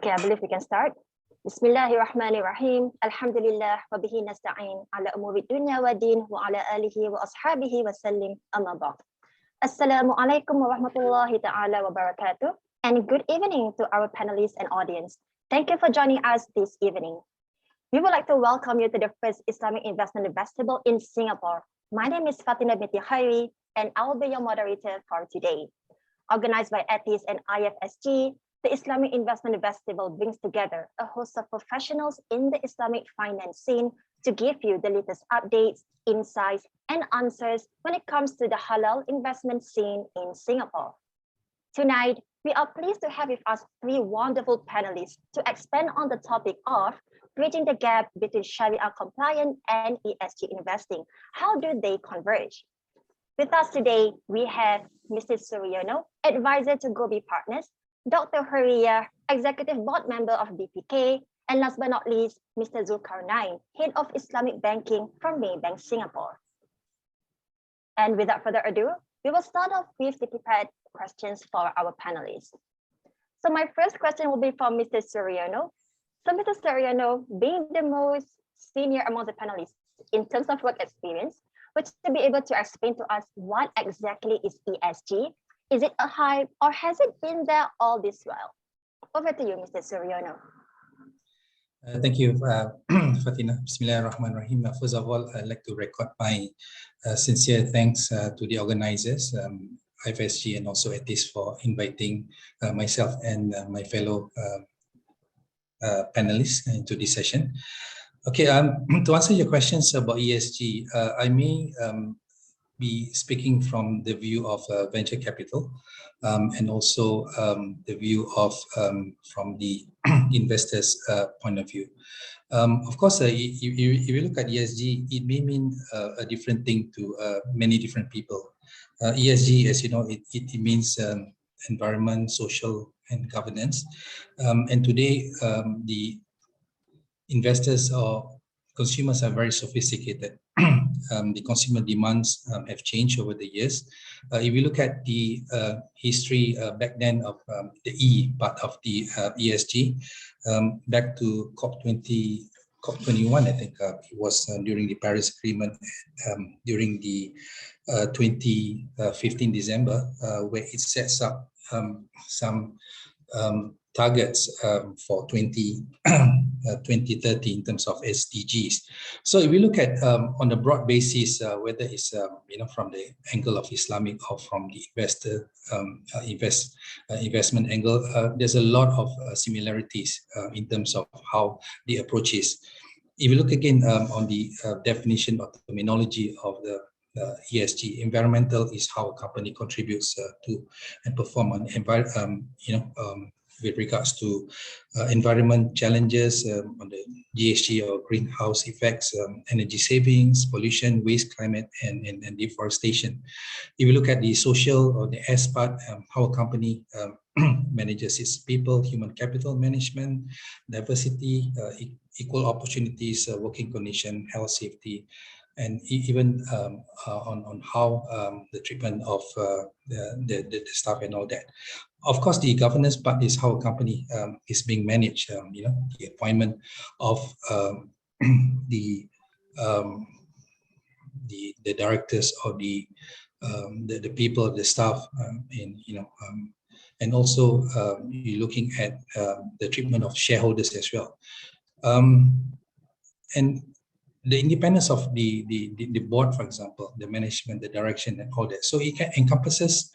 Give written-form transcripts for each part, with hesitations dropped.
Okay, I believe we can start. Bismillahirrahmanirrahim. Alhamdulillah wa bihi nasta'in ala umuri dunya wa din wa ala alihi wa ashabihi wa sallim amma ba'd. Assalamu alaikum wa rahmatullahi ta'ala wa barakatuh. And good evening to our panelists and audience. Thank you for joining us this evening. We would like to welcome you to the first Islamic Investment Festival in Singapore. My name is Fatina binti Khairi, and I will be your moderator for today. Organized by Ethis and IFSG, the Islamic Investment Festival brings together a host of professionals in the Islamic finance scene to give you the latest updates, insights, and answers when it comes to the halal investment scene in Singapore. Tonight, we are pleased to have with us three wonderful panelists to expand on the topic of bridging the gap between Sharia compliant and ESG investing. How do they converge? With us today, we have Mr. Suryono, advisor to Gobi Partners, Dr. Shariah, executive board member of BPK, and last but not least, Mr. Zulkarnain, head of Islamic banking from Maybank Singapore. And without further ado, we will start off with the prepared questions for our panelists. So my first question will be from Mr. Suryono. So Mr. Suryono, being the most senior among the panelists in terms of work experience, would you be able to explain to us what exactly is ESG? Is it a hype or has it been there all this while? Over to you, Mr. Suryono. Thank you, Fatina. Bismillahirrahmanirrahim. First of all, I'd like to record my sincere thanks to the organizers, IFSG and also Ethis, for inviting myself and my fellow panelists into this session. Okay, to answer your questions about ESG, I may be speaking from the view of venture capital and also the view of from the investors' point of view. Of course, if you look at ESG, it may mean a different thing to many different people. ESG, as you know, it means environment, social, and governance. And today, the investors or consumers are very sophisticated. The consumer demands have changed over the years. If you look at the history back then of the E part of the ESG, back to COP21, I think it was during the Paris Agreement, during the 2015 December, where it sets up some targets for 2030 in terms of SDGs. So if we look at on a broad basis, whether it's from the angle of Islamic or from the investment angle, there's a lot of similarities in terms of how the approach is. If you look again on the definition of the terminology of the ESG, environmental is how a company contributes to and perform on with regards to environment challenges on the GHG or greenhouse effects, energy savings, pollution, waste, climate, and deforestation. If you look at the social or the S part, how a company manages its people, human capital management, diversity, equal opportunities, working condition, health, safety, and even on how the treatment of the staff and all that. Of course, the governance part is how a company is being managed. The appointment of the directors or the people, the staff, and also you're looking at the treatment of shareholders as well, and the independence of the board, for example, the management, the direction, and all that. So it encompasses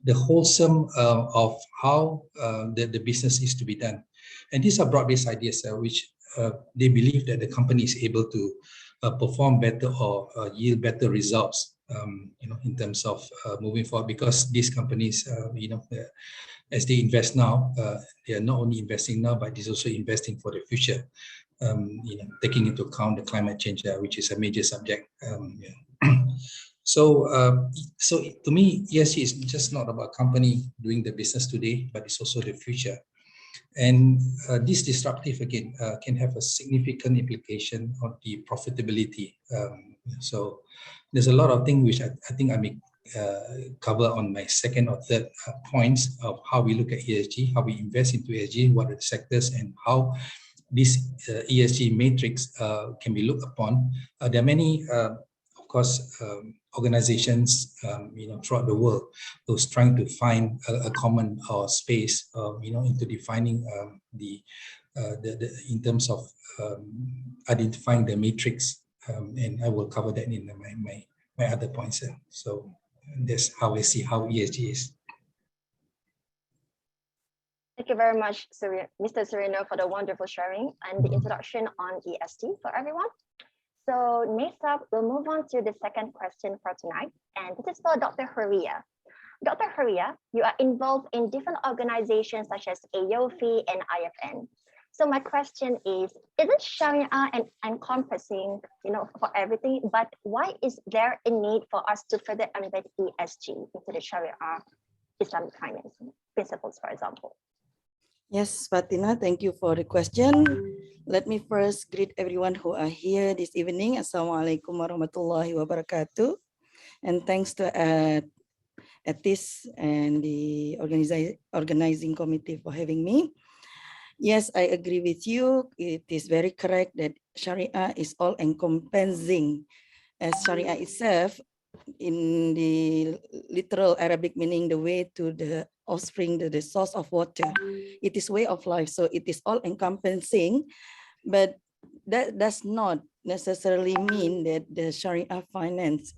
the wholesome of how the business is to be done. And these are broad-based ideas which they believe that the company is able to perform better or yield better results, in terms of moving forward, because these companies, as they invest now, they are not only investing now, but it's also investing for the future, taking into account the climate change, which is a major subject. So to me, ESG is just not about company doing the business today, but it's also the future. And this disruptive, again, can have a significant implication on the profitability. So there's a lot of things which I think I may cover on my second or third points of how we look at ESG, how we invest into ESG, what are the sectors, and how this ESG matrix can be looked upon. There are many, of course, organizations, throughout the world, those trying to find a common space, into defining the in terms of identifying the matrix, and I will cover that in my other points. So that's how I see how ESG is. Thank you very much, Mr. Sereno, for the wonderful sharing and the introduction on ESG for everyone. So next up, we'll move on to the second question for tonight, and this is for Dr. Shariah. Dr. Shariah, you are involved in different organizations such as AOFI and IFN. So my question is, isn't Sharia and encompassing, for everything, but why is there a need for us to further embed ESG into the Sharia Islamic finance principles, for example? Yes, Fatina, thank you for the question. Let me first greet everyone who are here this evening. Assalamualaikum warahmatullahi wabarakatuh. And thanks to Ethis and the organizing committee for having me. Yes, I agree with you. It is very correct that Sharia is all encompassing, as Sharia itself, in the literal Arabic meaning, the way to the offspring, the source of water. It is way of life, so it is all encompassing, but that does not necessarily mean that the Sharia finance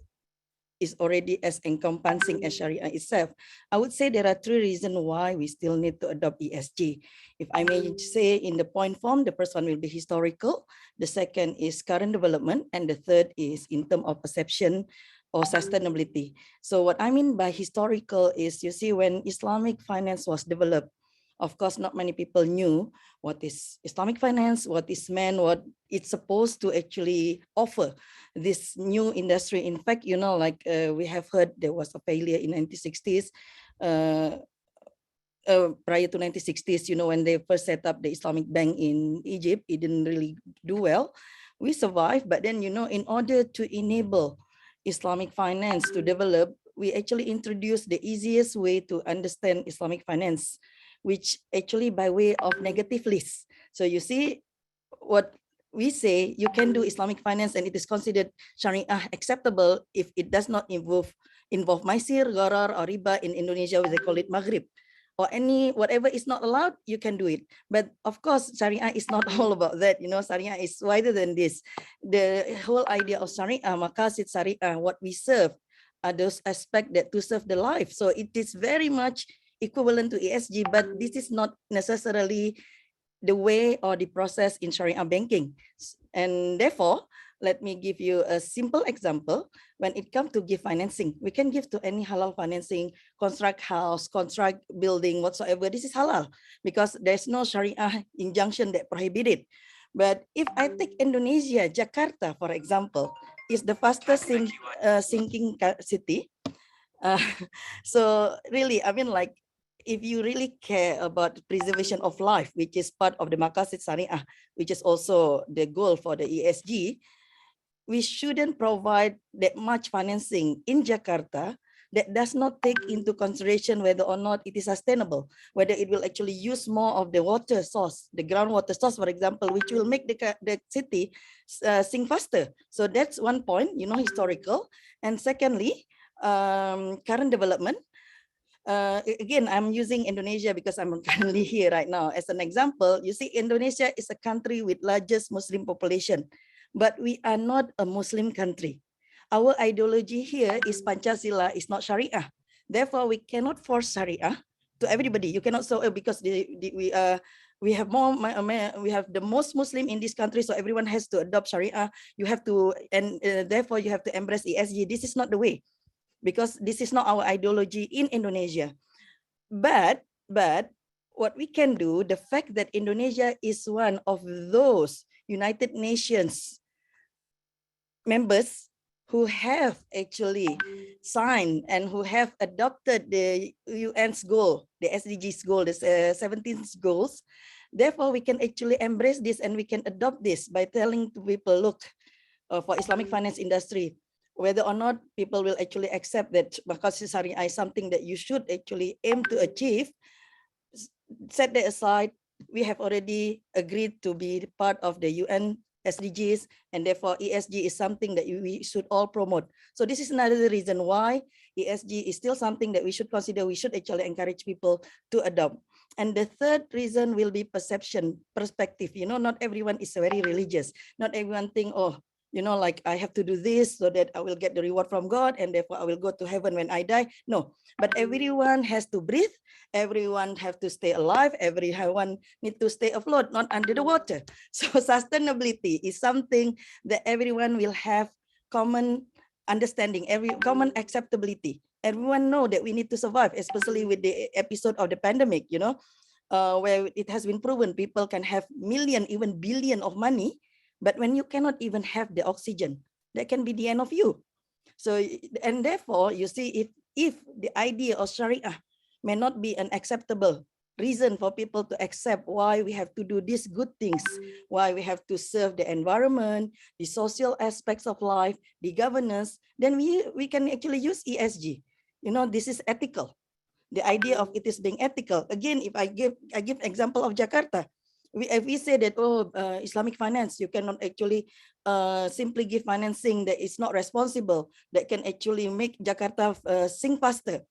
is already as encompassing as Sharia itself. I would say there are three reasons why we still need to adopt ESG. If I may say in the point form, the first one will be historical, the second is current development, and the third is in terms of perception or sustainability. So what I mean by historical is, you see, when Islamic finance was developed, of course, not many people knew what is Islamic finance, what is meant, what it's supposed to actually offer this new industry. In fact, we have heard there was a failure in 1960s, prior to 1960s, when they first set up the Islamic Bank in Egypt, it didn't really do well. We survived, but then, in order to enable Islamic finance to develop, we actually introduced the easiest way to understand Islamic finance, which actually by way of negative list. So you see, what we say, you can do Islamic finance and it is considered Sharia acceptable if it does not involve maisir, gharar, or riba. In Indonesia, they call it maghrib. Or whatever is not allowed, you can do it. But of course, Sharia is not all about that. Sharia is wider than this. The whole idea of Sharia, maqasid Sharia, what we serve, are those aspects that to serve the life. So it is very much equivalent to ESG, but this is not necessarily the way or the process in Sharia banking. And therefore, let me give you a simple example. When it comes to give financing, we can give to any halal financing, construct house, construct building, whatsoever. This is halal because there's no Sharia injunction that prohibit it. But if I take Indonesia, Jakarta, for example, is the fastest sinking city. So really, if you really care about preservation of life, which is part of the Maqasid Syariah, which is also the goal for the ESG, we shouldn't provide that much financing in Jakarta that does not take into consideration whether or not it is sustainable, whether it will actually use more of the water source, the groundwater source, for example, which will make the city sink faster. So that's one point, historical. And secondly, current development. Again, I'm using Indonesia because I'm currently here right now. As an example, you see, Indonesia is a country with largest Muslim population, but we are not a Muslim country. Our ideology here is Pancasila, is not Sharia. Therefore, we cannot force Sharia to everybody. You cannot say because we have the most Muslim in this country, so everyone has to adopt Sharia. You have to, and therefore you have to embrace ESG. This is not the way, because this is not our ideology in Indonesia. But what we can do, the fact that Indonesia is one of those United Nations members who have actually signed and who have adopted the UN's goal, the SDGs goal, the 17 goals. Therefore, we can actually embrace this and we can adopt this by telling to people, look, for Islamic finance industry, whether or not people will actually accept that because shariah is something that you should actually aim to achieve, set that aside. We have already agreed to be part of the UN SDGs, and therefore ESG is something that we should all promote. So this is another reason why ESG is still something that we should consider. We should actually encourage people to adopt. And the third reason will be perception, perspective. You know, not everyone is very religious. Not everyone think, oh, you know, like I have to do this so that I will get the reward from God and therefore I will go to heaven when I die. No, but everyone has to breathe. Everyone have to stay alive. Everyone need to stay afloat, not under the water. So sustainability is something that everyone will have common understanding, every common acceptability. Everyone know that we need to survive, especially with the episode of the pandemic, you know, where it has been proven people can have million, even billion of money, but when you cannot even have the oxygen, that can be the end of you. So, and therefore, you see, if the idea of Sharia may not be an acceptable reason for people to accept why we have to do these good things, why we have to serve the environment, the social aspects of life, the governance, then we can actually use ESG. You know, this is ethical. The idea of it is being ethical. Again, if I give example of Jakarta, if we say that, oh, Islamic finance, you cannot actually simply give financing that is not responsible, that can actually make Jakarta sink faster.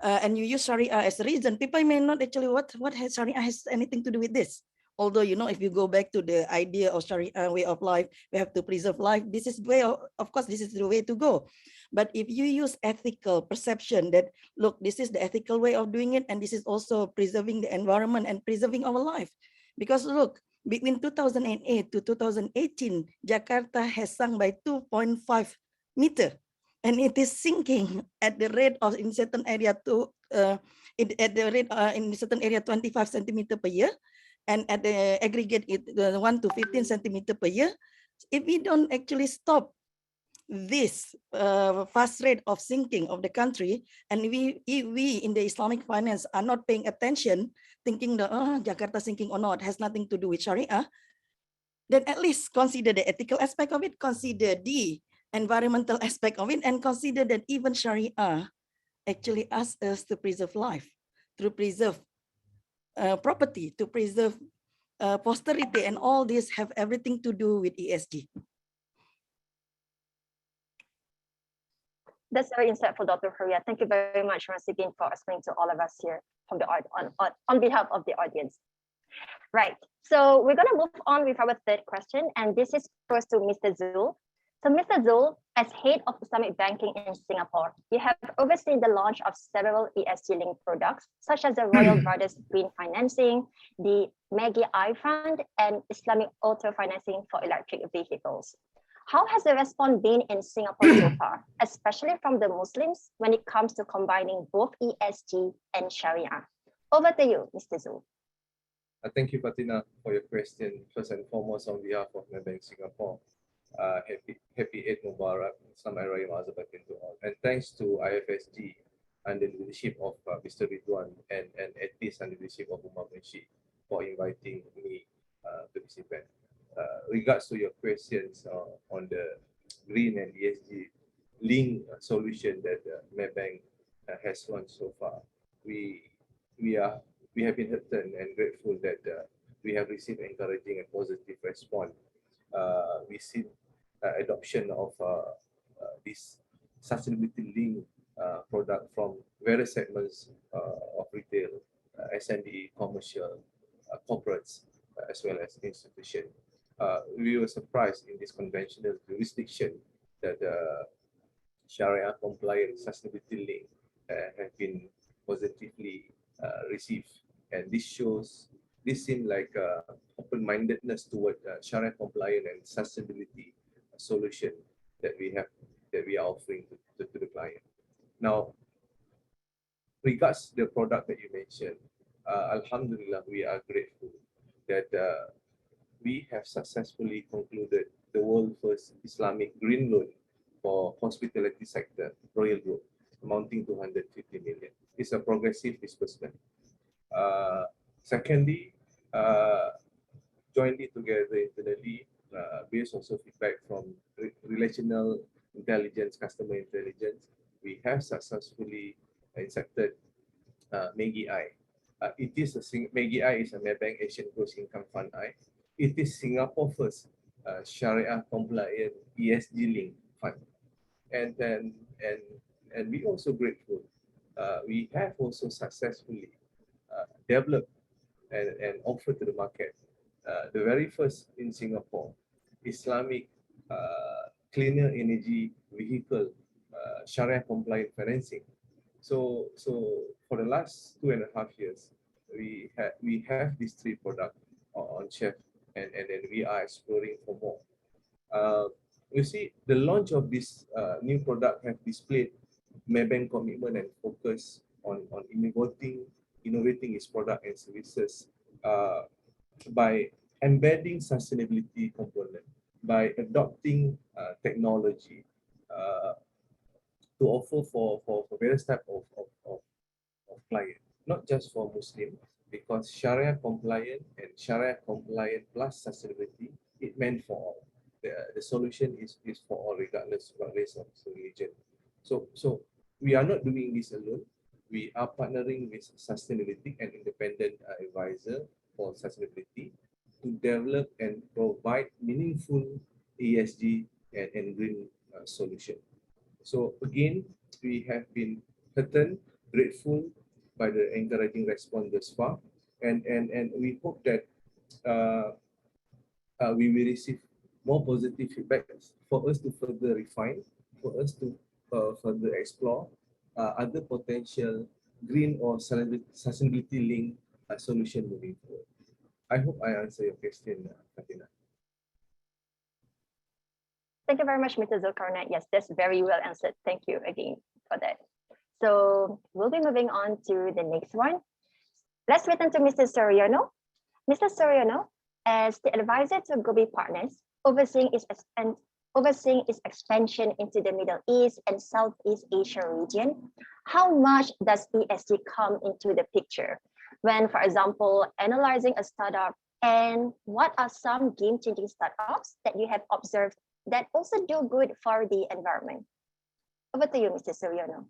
And you use Sharia as a reason, people may not actually, what has Sharia has anything to do with this? Although, you know, if you go back to the idea of Sharia way of life, we have to preserve life. This is way, of course, this is the way to go. But if you use ethical perception that, look, this is the ethical way of doing it, and this is also preserving the environment and preserving our life. Because look, between 2008 to 2018, Jakarta has sunk by 2.5 meter. And it is sinking at the rate of in certain area at the rate in certain area 25 centimeter per year, and at the aggregate it 1 to 15 centimeter per year. If we don't actually stop this fast rate of sinking of the country, and we in the Islamic finance are not paying attention, thinking that Jakarta sinking or not has nothing to do with Sharia, then at least consider the ethical aspect of it, consider the environmental aspect of it, and consider that even Sharia actually asks us to preserve life, to preserve property, to preserve posterity, and all this have everything to do with ESG. That's very insightful, Dr. Huria. Thank you very much once again for explaining to all of us here from the on behalf of the audience. Right. So we're going to move on with our third question, and this is first to Mr. Zul. So Mr. Zul, as head of Islamic banking in Singapore, you have overseen the launch of several ESG-linked products, such as the Royal Brothers Green Financing, the Maggie I Fund, and Islamic Auto Financing for electric vehicles. How has the response been in Singapore so far, especially from the Muslims, when it comes to combining both ESG and Sharia? Over to you, Mr. Zul. Thank you, Fatina, for your question. First and foremost, on behalf of Maybank Singapore, happy Eid Mubarak, Selamat Hari Raya Maazabatin to all. And thanks to IFSG under the leadership of Mr. Ridwan and Ethis under the leadership of Umar Munshi for inviting me to this event. Regards to your questions on the green and ESG link solution that Maybank has launched so far, we have been heartened and grateful that we have received encouraging and positive response. We see adoption of this sustainability link product from various segments of retail, SME, commercial, corporates, as well as institutions. We were surprised in this conventional jurisdiction that Sharia compliant sustainability link have been positively received, and this seems like open-mindedness toward Sharia compliant and sustainability solution that we are offering to the client. Now, regards the product that you mentioned, Alhamdulillah, we are grateful that we have successfully concluded the world's first Islamic green loan for hospitality sector, Royal Group, amounting to 150 million. It's a progressive disbursement. Secondly, jointly together internally, based also feedback from relational intelligence, customer intelligence, we have successfully incepted Maggie I. Maggie I is a Maybank Asian Gross Income Fund I. It is Singapore first shariah compliant ESG linked fund. And we also grateful. We have also successfully developed and offered to the market the very first in Singapore Islamic cleaner energy vehicle Sharia compliant financing. So for the last 2.5 years, we have these 3 products on shelf, and then we are exploring for more. You see, the launch of this new product have displayed Maybank commitment and focus on innovating its product and services by embedding sustainability component, by adopting technology to offer for various type of client, not just for Muslim, because Sharia compliant and Sharia compliant plus sustainability, it meant for all. The solution is for all, regardless of race or religion. So we are not doing this alone. We are partnering with Sustainability and independent advisor for sustainability to develop and provide meaningful ESG and green solution. So again, we have been heartened, grateful by the encouraging response thus far, and we hope that we will receive more positive feedback for us to further refine, for us to further explore other potential green or sustainability linked solution moving forward. I hope I answer your question, Fatina. Thank you very much, Mr. Zulkarnain. Yes, that's very well answered. Thank you again for that. So we'll be moving on to the next one. Let's return to Mr. Soriano. Mr. Soriano, as the advisor to Gobi Partners, overseeing its expansion into the Middle East and Southeast Asia region, how much does ESG come into the picture when, for example, analyzing a startup, and what are some game-changing startups that you have observed that also do good for the environment? Over to you, Mr. Soriano.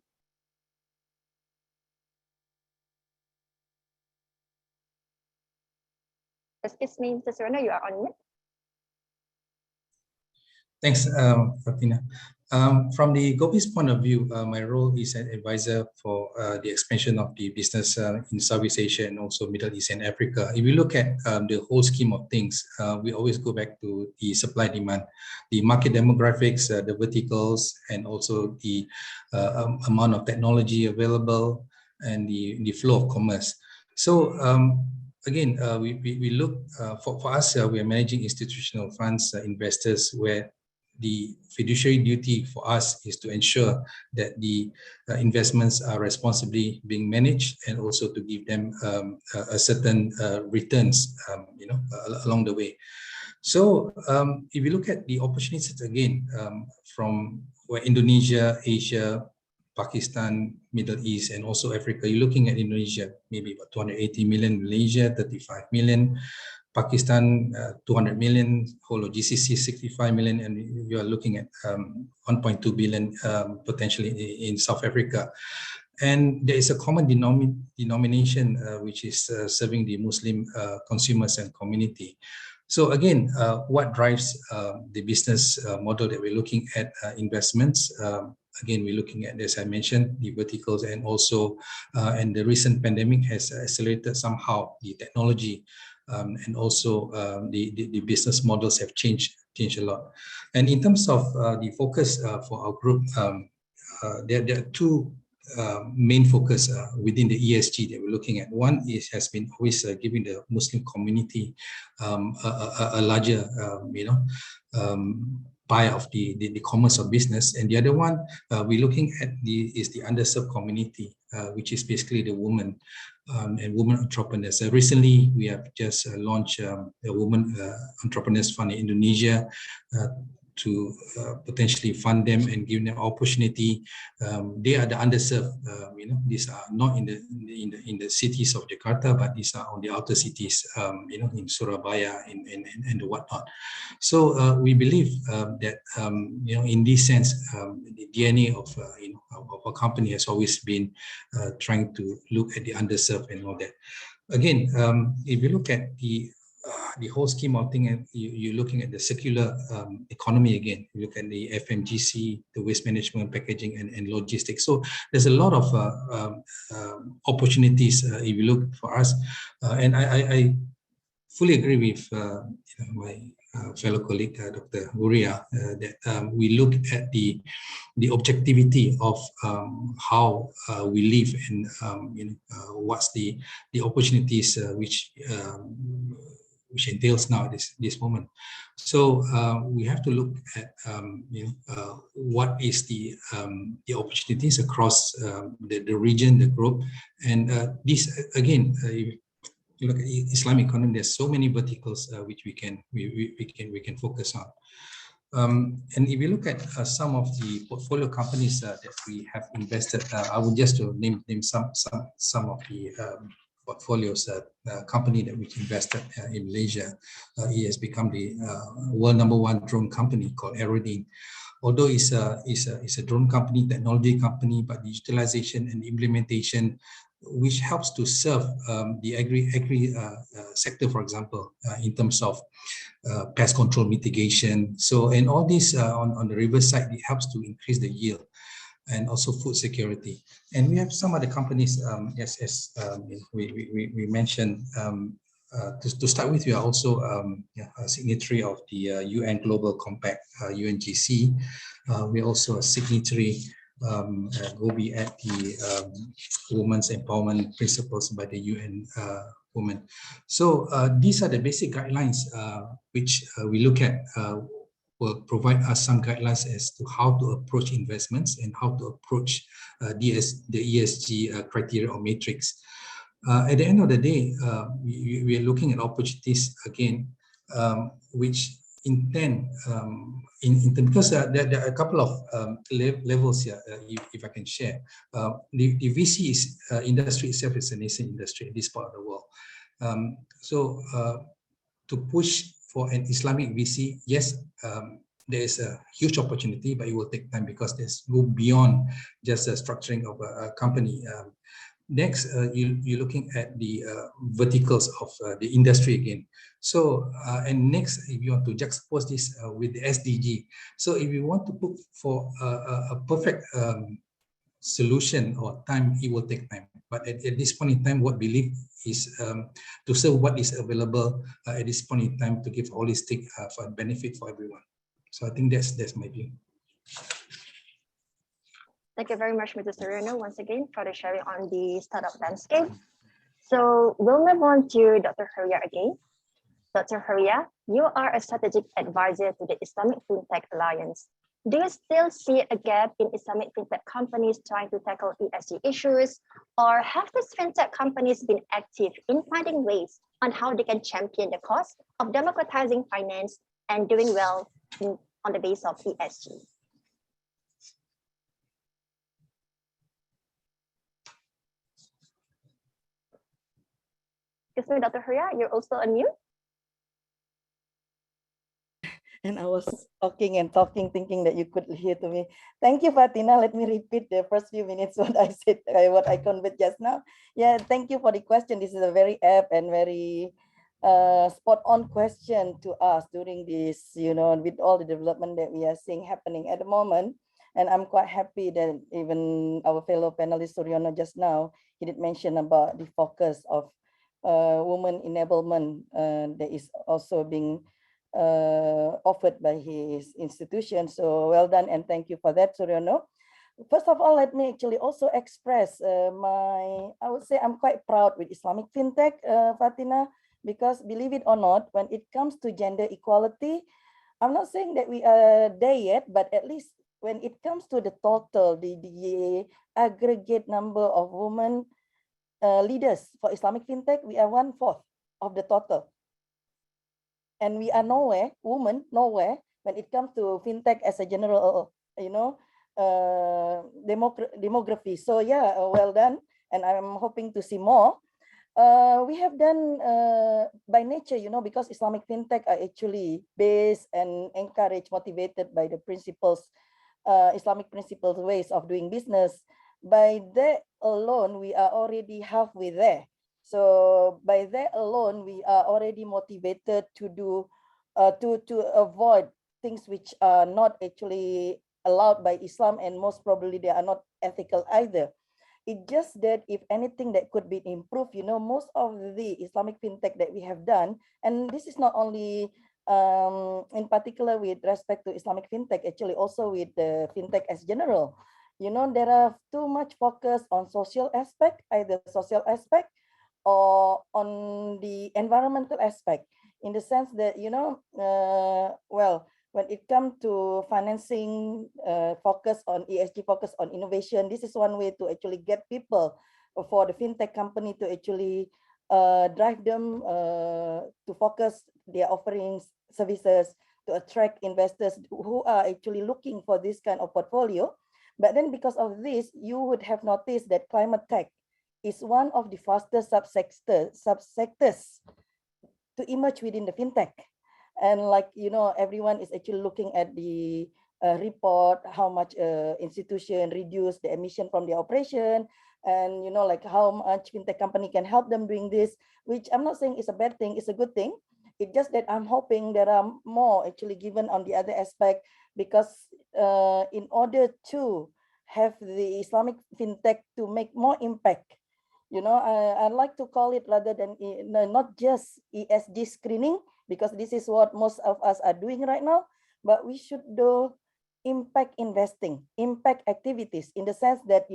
Excuse me, Mr. Soriano, you are on mute. Thanks, Fatina. From the Gobi's point of view, my role is an advisor for the expansion of the business in Southeast Asia and also Middle East and Africa. If we look at the whole scheme of things, we always go back to the supply demand, the market demographics, the verticals, and also the amount of technology available and the flow of commerce. So again, we look, for us, we are managing institutional funds, investors, where the fiduciary duty for us is to ensure that the investments are responsibly being managed, and also to give them a certain returns, along the way. So if you look at the opportunities again, from where Indonesia, Asia, Pakistan, Middle East, and also Africa, you're looking at Indonesia, maybe about 280 million, Malaysia, 35 million, Pakistan, 200 million, whole of GCC, 65 million, and you are looking at 1.2 billion potentially in South Africa. And there is a common denomination which is serving the Muslim consumers and community. So again, what drives the business model that we're looking at, investments? Again, we're looking at, as I mentioned, the verticals, and also, and the recent pandemic has accelerated somehow the technology, and also the business models have changed a lot. And in terms of the focus for our group, there are two main focus within the ESG that we're looking at. One has been always giving the Muslim community a larger, pie of the commerce of business, and the other one we're looking at is the underserved community, which is basically the women and women entrepreneurs. Recently, we have just launched a women entrepreneurs fund in Indonesia, potentially fund them and give them opportunity. They are the underserved. These are not in the cities of Jakarta, but these are on the outer cities. In Surabaya and whatnot. So we believe that in this sense, the DNA of our company has always been trying to look at the underserved and all that. Again, if you look at the whole scheme of thing, and you're looking at the circular economy again, you look at the FMGC, the waste management, packaging, and logistics. So there's a lot of opportunities if you look for us, and I fully agree with my fellow colleague Dr. Guria that we look at the objectivity of how we live and what's the opportunities which entails now at this moment. So we have to look at what is the opportunities across the region, the group, and this again. You look at Islamic economy. There's so many verticals which we can focus on. And if you look at some of the portfolio companies that we have invested, I would just to name some of the portfolios. Company that we invested in Malaysia. It has become the world #1 drone company called Aerodine. Although it's a drone company, technology company, but digitalization and implementation, which helps to serve the agri sector, for example, in terms of pest control mitigation. So, and all this on the river side, it helps to increase the yield and also food security. And we have some other companies, as we mentioned. To start with, we are also a signatory of the UN Global Compact, UNGC. We're also a signatory Gobi at the Women's Empowerment Principles by the UN Women. So these are the basic guidelines which we look at, will provide us some guidelines as to how to approach investments and how to approach the ESG criteria or matrix. At the end of the day, we are looking at opportunities again, which intend because there are a couple of levels here, if I can share. The VC industry itself is a nascent industry in this part of the world. So to push for an Islamic VC, yes, there is a huge opportunity, but it will take time because there's go beyond just the structuring of a company. Next, you're looking at the verticals of the industry again. So, and next, if you want to juxtapose this with the SDG. So if you want to look for a perfect solution or time, it will take time. But at this point in time, what we believe is to serve what is available at this point in time to give holistic for benefit for everyone. So I think that's my view. Thank you very much, Mr. Suryono, once again for the sharing on the startup landscape. So we'll move on to Dr. Haria again. Dr. Haria, you are a strategic advisor to the Islamic FinTech Alliance. Do you still see a gap in Islamic FinTech companies trying to tackle ESG issues, or have these FinTech companies been active in finding ways on how they can champion the cause of democratizing finance and doing well on the base of ESG? Excuse me, Dr. Haria, you're also on mute. And I was talking and talking, thinking that you could hear to me. Thank you, Fatina. Let me repeat the first few minutes what I said, what I conveyed just now. Yeah, thank you for the question. This is a very apt and very spot-on question to ask during this, with all the development that we are seeing happening at the moment. And I'm quite happy that even our fellow panelist, Suryono, just now, he did mention about the focus of women enablement that is also being offered by his institution. So well done and thank you for that, Suryono. First of all, let me actually also express I would say I'm quite proud with Islamic FinTech, Fatina, because believe it or not, when it comes to gender equality, I'm not saying that we are there yet, but at least when it comes to the total, the aggregate number of women leaders for Islamic FinTech, we are 1/4 of the total. And we are nowhere when it comes to fintech as a general, demography. So yeah, well done, and I'm hoping to see more. We have done by nature, because Islamic fintech are actually based and encouraged, motivated by the principles, Islamic principles, ways of doing business. By that alone, we are already halfway there. So by that alone, we are already motivated to do, to avoid things which are not actually allowed by Islam, and most probably they are not ethical either. It's just that if anything that could be improved, most of the Islamic fintech that we have done, and this is not only in particular with respect to Islamic fintech, actually also with the fintech as general, there are too much focus on social aspect, either social aspect or on the environmental aspect, in the sense that, well, when it comes to financing, focus on ESG, focus on innovation, this is one way to actually get people, for the fintech company to actually drive them to focus their offerings, services, to attract investors who are actually looking for this kind of portfolio. But then because of this, you would have noticed that climate tech is one of the fastest subsectors to emerge within the fintech. And like, everyone is actually looking at the report, how much institution reduce the emission from the operation, and like how much fintech company can help them doing this, which I'm not saying is a bad thing, it's a good thing. It's just that I'm hoping there are more actually given on the other aspect, because in order to have the Islamic fintech to make more impact, I like to call it, rather than not just ESG screening, because this is what most of us are doing right now, but we should do impact investing, impact activities, in the sense that,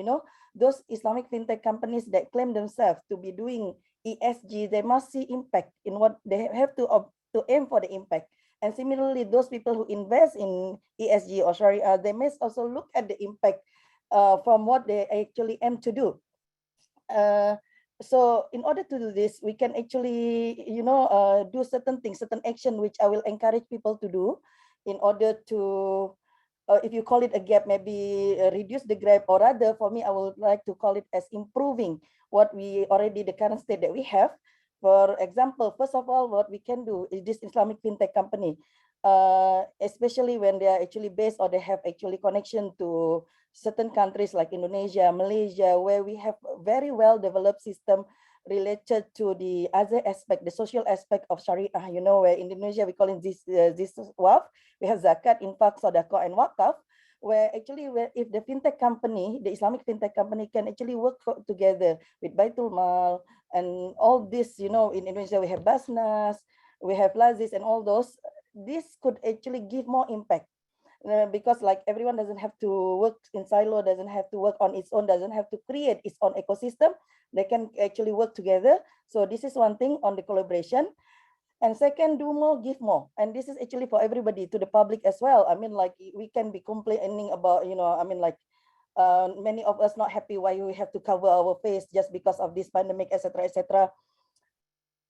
those Islamic fintech companies that claim themselves to be doing ESG, they must see impact in what they have to aim for the impact. And similarly, those people who invest in ESG or shariah, they must also look at the impact from what they actually aim to do. So in order to do this, we can actually, do certain things, certain action, which I will encourage people to do in order to, if you call it a gap, maybe reduce the gap, or rather for me, I would like to call it as improving what we already, the current state that we have. For example, first of all, what we can do is this Islamic fintech company, especially when they are actually based, or they have actually connection to certain countries like Indonesia, Malaysia, where we have very well developed system related to the other aspect, the social aspect of Shariah. Where in Indonesia we call it this waf. We have zakat, infak, sedekah, and wakaf. Where actually, if the fintech company, the Islamic fintech company, can actually work together with Baitul Mal and all this, in Indonesia we have Basnas, we have Lazis, and all those. This could actually give more impact. Because like everyone doesn't have to work in silo, doesn't have to work on its own, doesn't have to create its own ecosystem. They can actually work together. So this is one thing on the collaboration. And second, do more, give more. And this is actually for everybody, to the public as well. I mean, like, we can be complaining about, many of us not happy why we have to cover our face just because of this pandemic, etc., etc.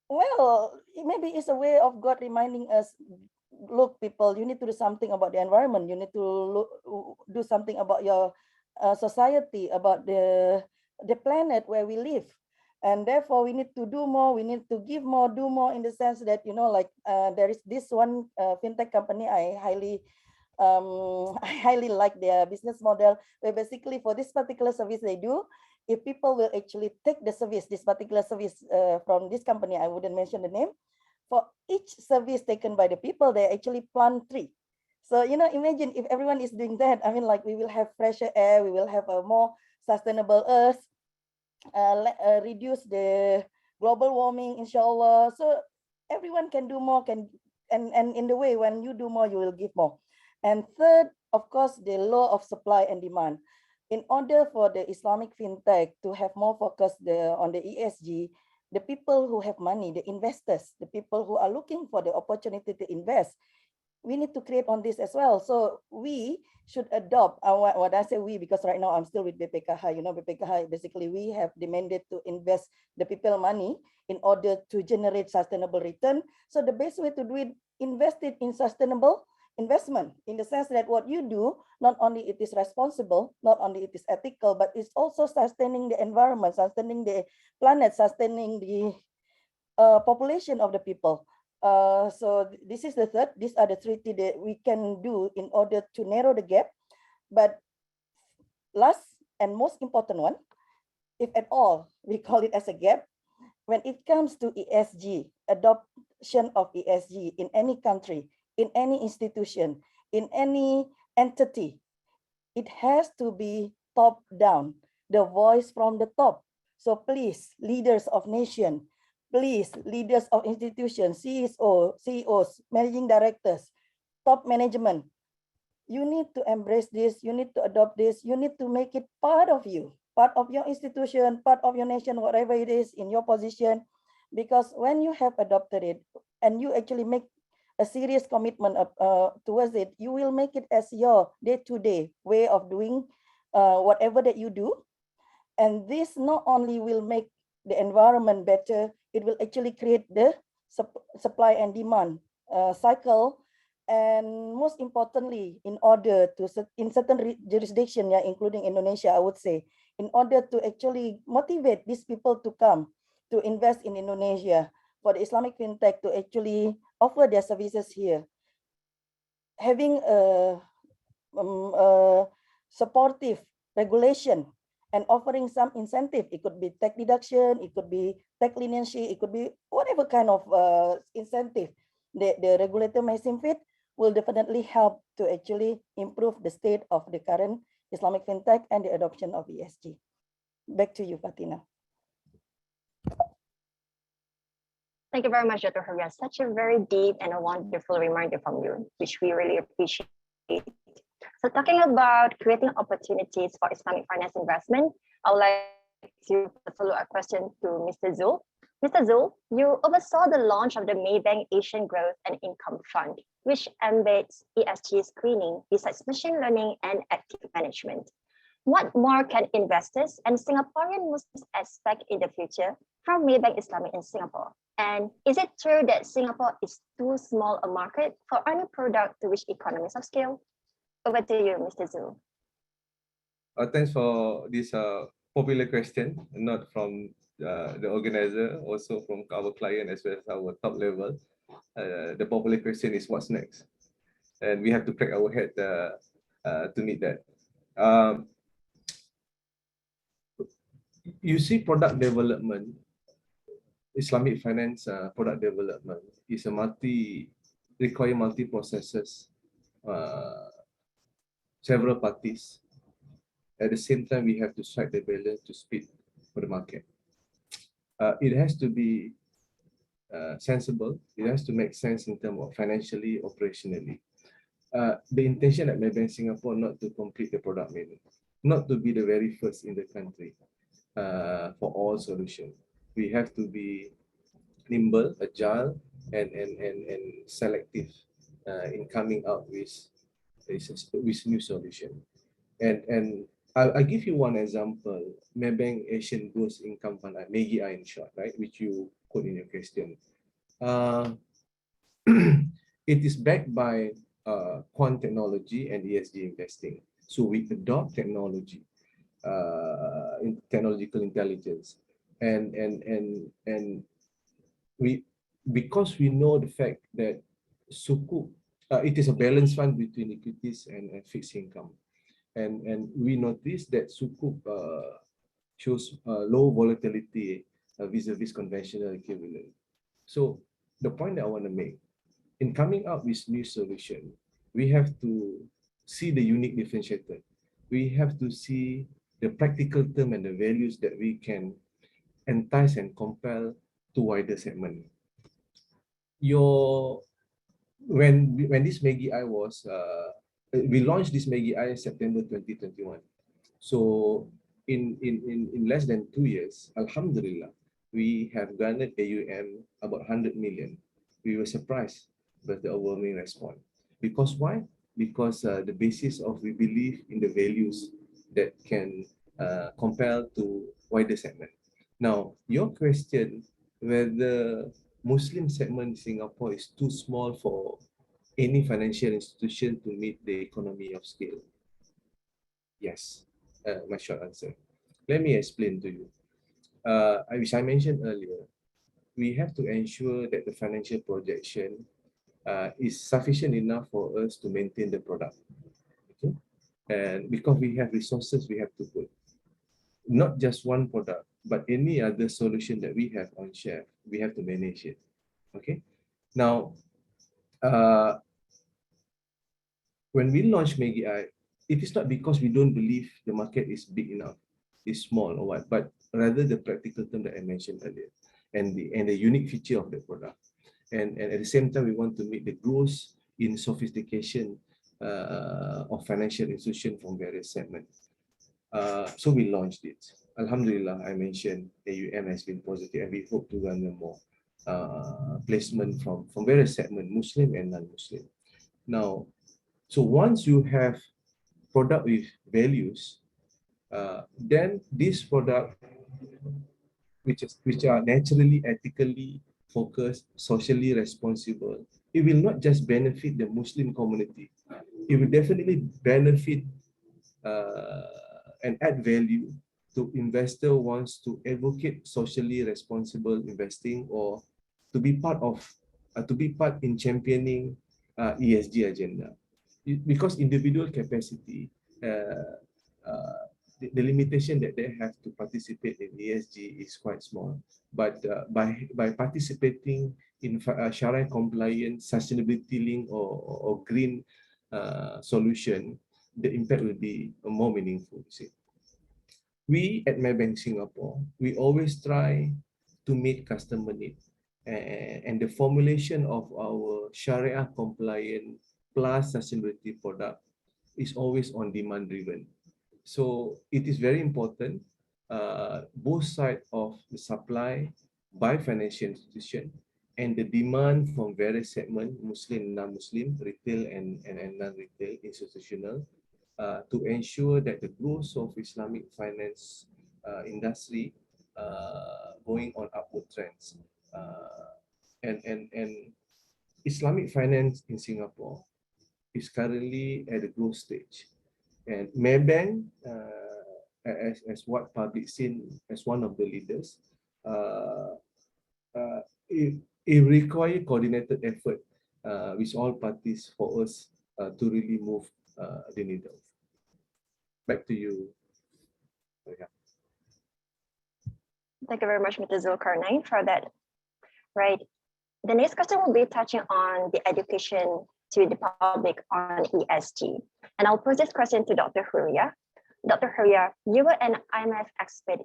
Well, maybe it's a way of God reminding us, look, people, you need to do something about the environment. You need to do something about your society, about the planet where we live. And therefore, we need to do more. We need to give more, do more, in the sense that, there is this one fintech company I highly like their business model, where basically for this particular service they do, if people will actually take the service, this particular service from this company, I wouldn't mention the name, for each service taken by the people, they actually plant tree. So, imagine if everyone is doing that. I mean, like, we will have fresher air, we will have a more sustainable earth, reduce the global warming, inshallah. So everyone can do more, and in the way, when you do more, you will give more. And third, of course, the law of supply and demand. In order for the Islamic fintech to have more focus on the ESG, the people who have money, the investors, the people who are looking for the opportunity to invest, we need to create on this as well. So we should adopt, what I say we, because right now I'm still with BPKH. BPKH, basically we have demanded to invest the people money in order to generate sustainable return. So the best way to do it, invest it in sustainable, investment, in the sense that what you do, not only it is responsible, not only it is ethical, but it's also sustaining the environment, sustaining the planet, sustaining the population of the people. So this is the third. These are the three things that we can do in order to narrow the gap. But last and most important one, if at all we call it as a gap, when it comes to ESG, adoption of ESG in any country, in any institution, in any entity, it has to be top down, the voice from the top. So please, leaders of nation, please, leaders of institutions, CEOs, managing directors, top management, you need to embrace this, you need to adopt this, you need to make it part of you, part of your institution, part of your nation, whatever it is in your position. Because when you have adopted it and you actually make a serious commitment towards it, you will make it as your day-to-day way of doing whatever that you do. And this not only will make the environment better, it will actually create the supply and demand cycle. And most importantly, in order to, in certain jurisdiction, yeah, including Indonesia, I would say, in order to actually motivate these people to come to invest in Indonesia, for the Islamic fintech to actually offer their services here, having a supportive regulation and offering some incentive. It could be tax deduction, it could be tax leniency, it could be whatever kind of incentive the regulator may seem fit, will definitely help to actually improve the state of the current Islamic fintech and the adoption of ESG. Back to you, Fatina. Thank you very much, Dr. Huria. Such a very deep and a wonderful reminder from you, which we really appreciate. So talking about creating opportunities for Islamic finance investment, I would like to follow a question to Mr. Zul. Mr. Zul, you oversaw the launch of the Maybank Asian Growth and Income Fund, which embeds ESG screening besides machine learning and active management. What more can investors and Singaporean Muslims expect in the future from Maybank Islamic in Singapore? And is it true that Singapore is too small a market for any product to reach economies of scale? Over to you, Mr. Zul. Thanks for this popular question, not from the organizer, also from our client as well as our top level. The popular question is what's next? And we have to crack our head to meet that. You see, product development, Islamic finance product development is a require multi processes, several parties. At the same time, we have to strike the balance to speed for the market. It has to be sensible. It has to make sense in terms of financially, operationally. The intention at Maybank Singapore not to complete the product menu, not to be the very first in the country for all solutions. We have to be nimble, agile, and selective in coming out with new solution. And I'll give you one example. Maybank Asian Growth Income Fund, MAGI in short, right, which you put in your question. It is backed by quant technology and ESG investing. So we adopt technology, technological intelligence, and we, because we know the fact that Sukuk, it is a balanced fund between equities and fixed income. And we notice that Sukuk shows low volatility vis-a-vis conventional equivalent. So the point that I want to make, in coming up with new solution, we have to see the unique differentiator. We have to see the practical term and the values that we can entice and compel to wider segment. When this MAGI was we launched this MAGI September 2021. So in less than 2 years, Alhamdulillah, we have garnered AUM about 100 million. We were surprised by the overwhelming response. Because why? Because the basis of we believe in the values that can compel to wider segment. Now, your question whether Muslim segment in Singapore is too small for any financial institution to meet the economy of scale? Yes, my short answer. Let me explain to you. Which I mentioned earlier, we have to ensure that the financial projection is sufficient enough for us to maintain the product. Okay? And because we have resources, we have to put not just one product, but any other solution that we have on shelf, we have to manage it. Okay. Now, when we launch Maggie Eye, it is not because we don't believe the market is big enough, is small or what, but rather the practical term that I mentioned earlier, and the unique feature of the product. And at the same time, we want to meet the growth in sophistication of financial institutions from various segments. So we launched it. Alhamdulillah, I mentioned AUM has been positive, and we hope to garner more placement from various segments, Muslim and non-Muslim. Now, so once you have product with values, then this product, which are naturally, ethically focused, socially responsible, it will not just benefit the Muslim community. It will definitely benefit and add value to investor wants to advocate socially responsible investing, or to be part in championing ESG agenda. Because individual capacity, the limitation that they have to participate in ESG is quite small. But by participating in shariah compliant, sustainability linked or green solution, the impact will be more meaningful. See, we at Maybank Singapore, we always try to meet customer needs, and the formulation of our shariah compliant plus sustainability product is always on demand driven. So it is very important, both sides of the supply by financial institution and the demand from various segments, Muslim, non-Muslim, retail and non-retail, institutional, to ensure that the growth of Islamic finance industry going on upward trends. And Islamic finance in Singapore is currently at a growth stage. And Maybank, as what public seen as one of the leaders, it requires coordinated effort with all parties for us to really move the needle. Back to you. Yeah. Thank you very much, Mr. Zulkarnain, for that. Right. The next question will be touching on the education to the public on ESG. And I'll pose this question to Dr. Huria. Dr. Huria, you were an IMF expert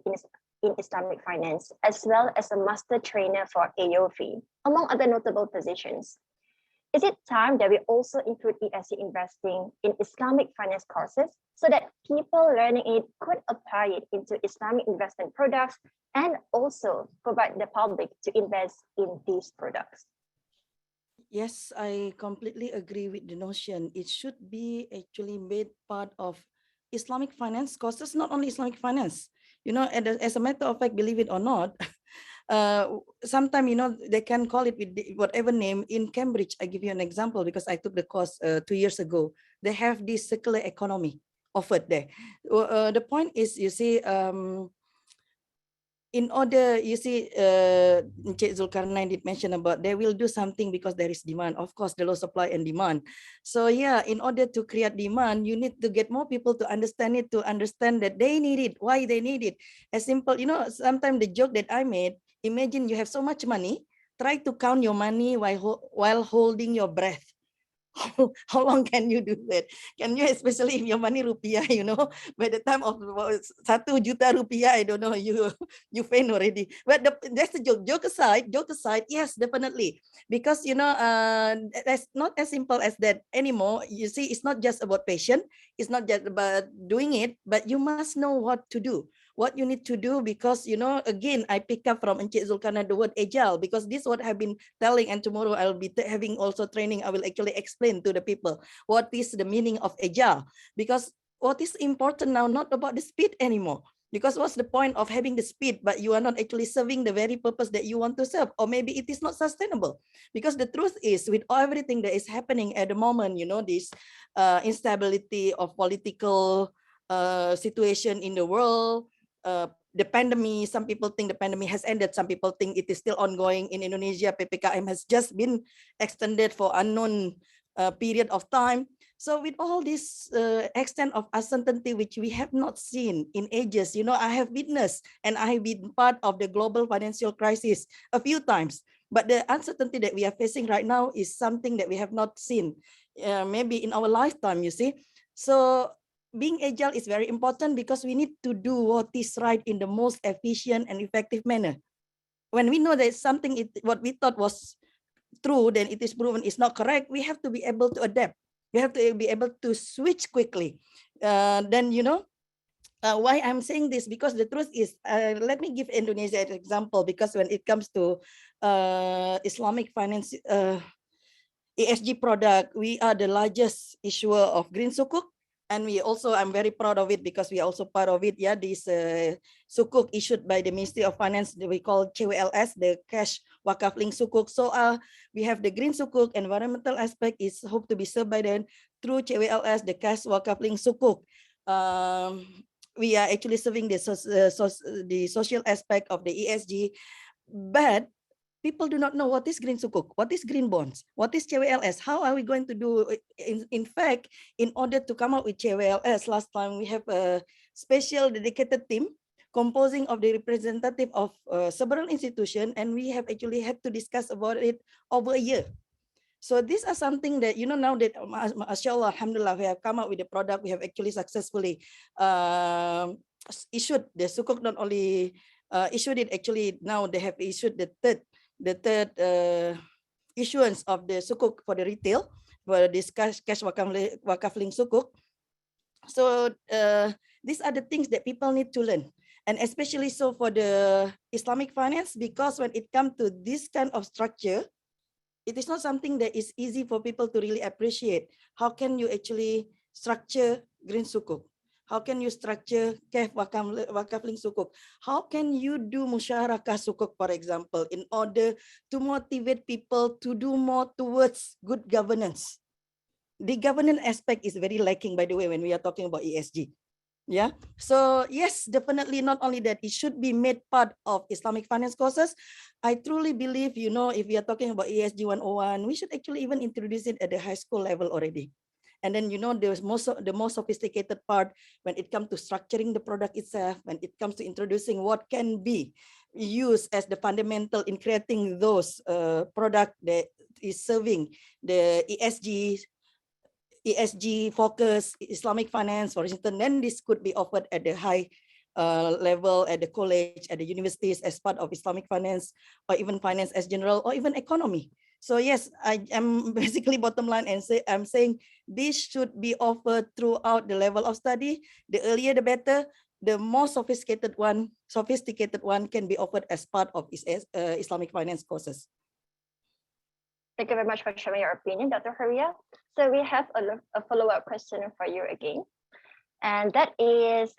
in Islamic finance, as well as a master trainer for AOV, among other notable positions. Is it time that we also include ESG investing in Islamic finance courses so that people learning it could apply it into Islamic investment products and also provide the public to invest in these products? Yes, I completely agree with the notion. It should be actually made part of Islamic finance courses, not only Islamic finance. You know, as a matter of fact, believe it or not, sometimes, you know, they can call it with whatever name. In Cambridge, I give you an example because I took the course 2 years ago. They have this circular economy offered there. The point is, you see, in order, you see, Encik Zulkarnain did mention about they will do something because there is demand. Of course, the low supply and demand. So yeah, in order to create demand, you need to get more people to understand it, to understand that they need it, why they need it. As simple, you know, sometimes the joke that I made, imagine you have so much money, try to count your money while holding your breath. How long can you do that? Can you, especially if your money rupiah, you know, by the time of 1 juta rupiah, I don't know, you faint already. But that's the joke. Joke aside, yes, definitely. Because, you know, that's not as simple as that anymore. You see, it's not just about passion. It's not just about doing it, but you must know what to do. What you need to do, because, you know, again, I pick up from Encik Zulkarnain the word agile, because this is what I've been telling, and tomorrow I'll be having also training. I will actually explain to the people what is the meaning of agile, because what is important now, not about the speed anymore. Because what's the point of having the speed, but you are not actually serving the very purpose that you want to serve? Or maybe it is not sustainable. Because the truth is, with everything that is happening at the moment, you know, this instability of political situation in the world, the pandemic, some people think the pandemic has ended, some people think it is still ongoing. In Indonesia, PPKM has just been extended for unknown period of time. So with all this extent of uncertainty, which we have not seen in ages, you know, I have witnessed and I have been part of the global financial crisis a few times. But the uncertainty that we are facing right now is something that we have not seen, maybe in our lifetime, you see. So being agile is very important because we need to do what is right in the most efficient and effective manner. When we know that something, what we thought was true, then it is proven is not correct, we have to be able to adapt. We have to be able to switch quickly. Then, you know, why I'm saying this, because the truth is, let me give Indonesia an example, because when it comes to Islamic finance, ESG product, we are the largest issuer of green sukuk. And we also, I'm very proud of it because we are also part of it. Yeah, this sukuk issued by the Ministry of Finance, we call CWLS, the cash wakaf link sukuk. So we have the green sukuk, environmental aspect is hope to be served by then through CWLS, the cash wakaf link sukuk. We are actually serving the social aspect of the ESG, but people do not know what is green sukuk, what is green bonds, what is CWLS, how are we going to do it? In fact, in order to come up with CWLS, last time we have a special dedicated team composing of the representative of several institutions, and we have actually had to discuss about it over a year. So these are something that, you know, now that, mashallah, alhamdulillah, we have come up with the product, we have actually successfully issued the sukuk, not only issued it, actually now they have issued the third issuance of the sukuk for the retail, for this cash wakaf link sukuk. So these are the things that people need to learn, and especially so for the Islamic finance, because when it comes to this kind of structure, it is not something that is easy for people to really appreciate. How can you actually structure green sukuk? How can you structure wakaf link sukuk? How can you do musyarakah sukuk, for example, in order to motivate people to do more towards good governance? The governance aspect is very lacking, by the way, when we are talking about ESG. Yeah, so yes, definitely not only that, it should be made part of Islamic finance courses. I truly believe, you know, if we are talking about ESG 101, we should actually even introduce it at the high school level already. And then, you know, there's the more sophisticated part when it comes to structuring the product itself, when it comes to introducing what can be used as the fundamental in creating those product that is serving the ESG focus, Islamic finance, for instance, then this could be offered at the high level, at the college, at the universities as part of Islamic finance, or even finance as general, or even economy. So yes, I am basically bottom line and I'm saying this should be offered throughout the level of study. The earlier the better. The more sophisticated one can be offered as part of Islamic finance courses. Thank you very much for sharing your opinion, Dr. Shariah. So we have a follow-up question for you again. And that is,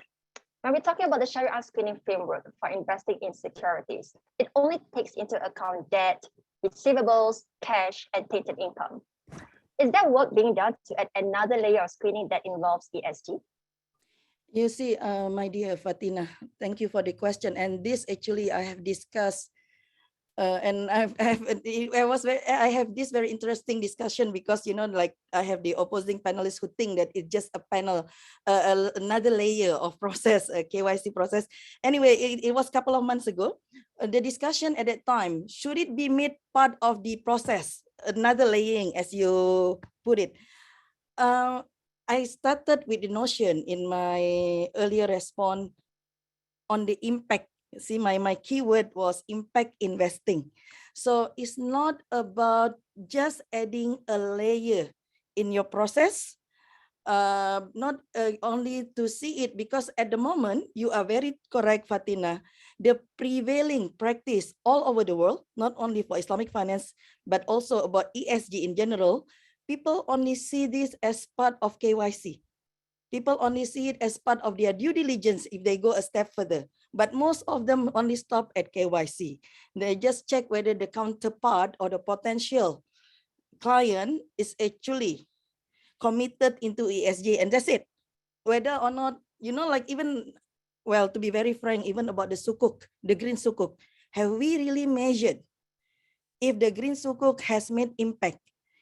when we're talking about the Sharia screening framework for investing in securities, it only takes into account debt, receivables, cash, and tainted income. Is there work being done to add another layer of screening that involves ESG? You see, my dear Fatina, thank you for the question. And this actually I have discussed, and I have this very interesting discussion, because, you know, like I have the opposing panelists who think that it's just a panel, another layer of process, a KYC process. Anyway, it was a couple of months ago. The discussion at that time, should it be made part of the process, another layering, as you put it? I started with the notion in my earlier response on the impact. See, my keyword was impact investing. So it's not about just adding a layer in your process, not only to see it, because at the moment, you are very correct, Fatina, the prevailing practice all over the world, not only for Islamic finance, but also about ESG in general, people only see this as part of KYC. People only see it as part of their due diligence if they go a step further. But most of them only stop at KYC. They just check whether the counterpart or the potential client is actually committed into ESG, and that's it. Whether or not, like even, well, to be very frank, even about the sukuk, the green sukuk, have we really measured if the green sukuk has made impact?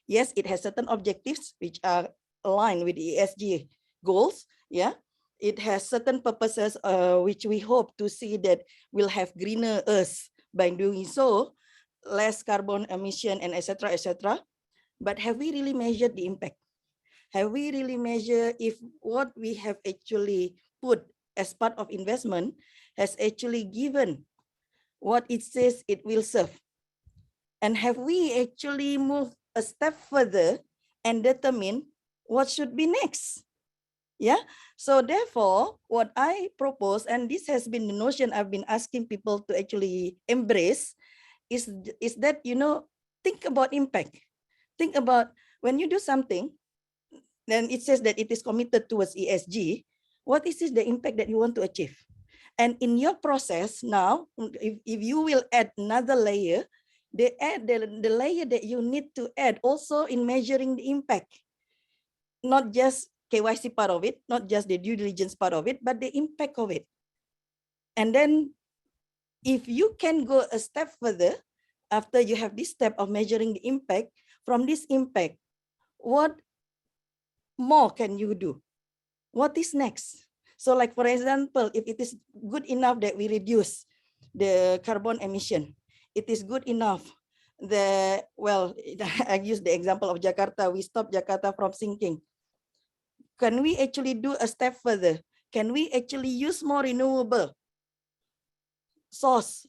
Yes, it has certain objectives which are aligned with the ESG goals. Yeah, it has certain purposes which we hope to see that will have greener earth by doing so, less carbon emission, and etc. etc. But have we really measured the impact? Have we really measured if what we have actually put as part of investment has actually given what it says it will serve? And have we actually moved a step further and determine what should be next? Yeah. So therefore, what I propose, and this has been the notion I've been asking people to actually embrace, is that, think about impact. Think about when you do something, then it says that it is committed towards ESG. What is the impact that you want to achieve? And in your process now, if you will add another layer, they add the layer that you need to add also in measuring the impact. Not just KYC part of it, not just the due diligence part of it, but the impact of it. And then if you can go a step further, after you have this step of measuring the impact, from this impact, what more can you do? What is next? So like, for example, if it is good enough that we reduce the carbon emission, it is good enough that, well, I use the example of Jakarta, we stop Jakarta from sinking. Can we actually do a step further? Can we actually use more renewable source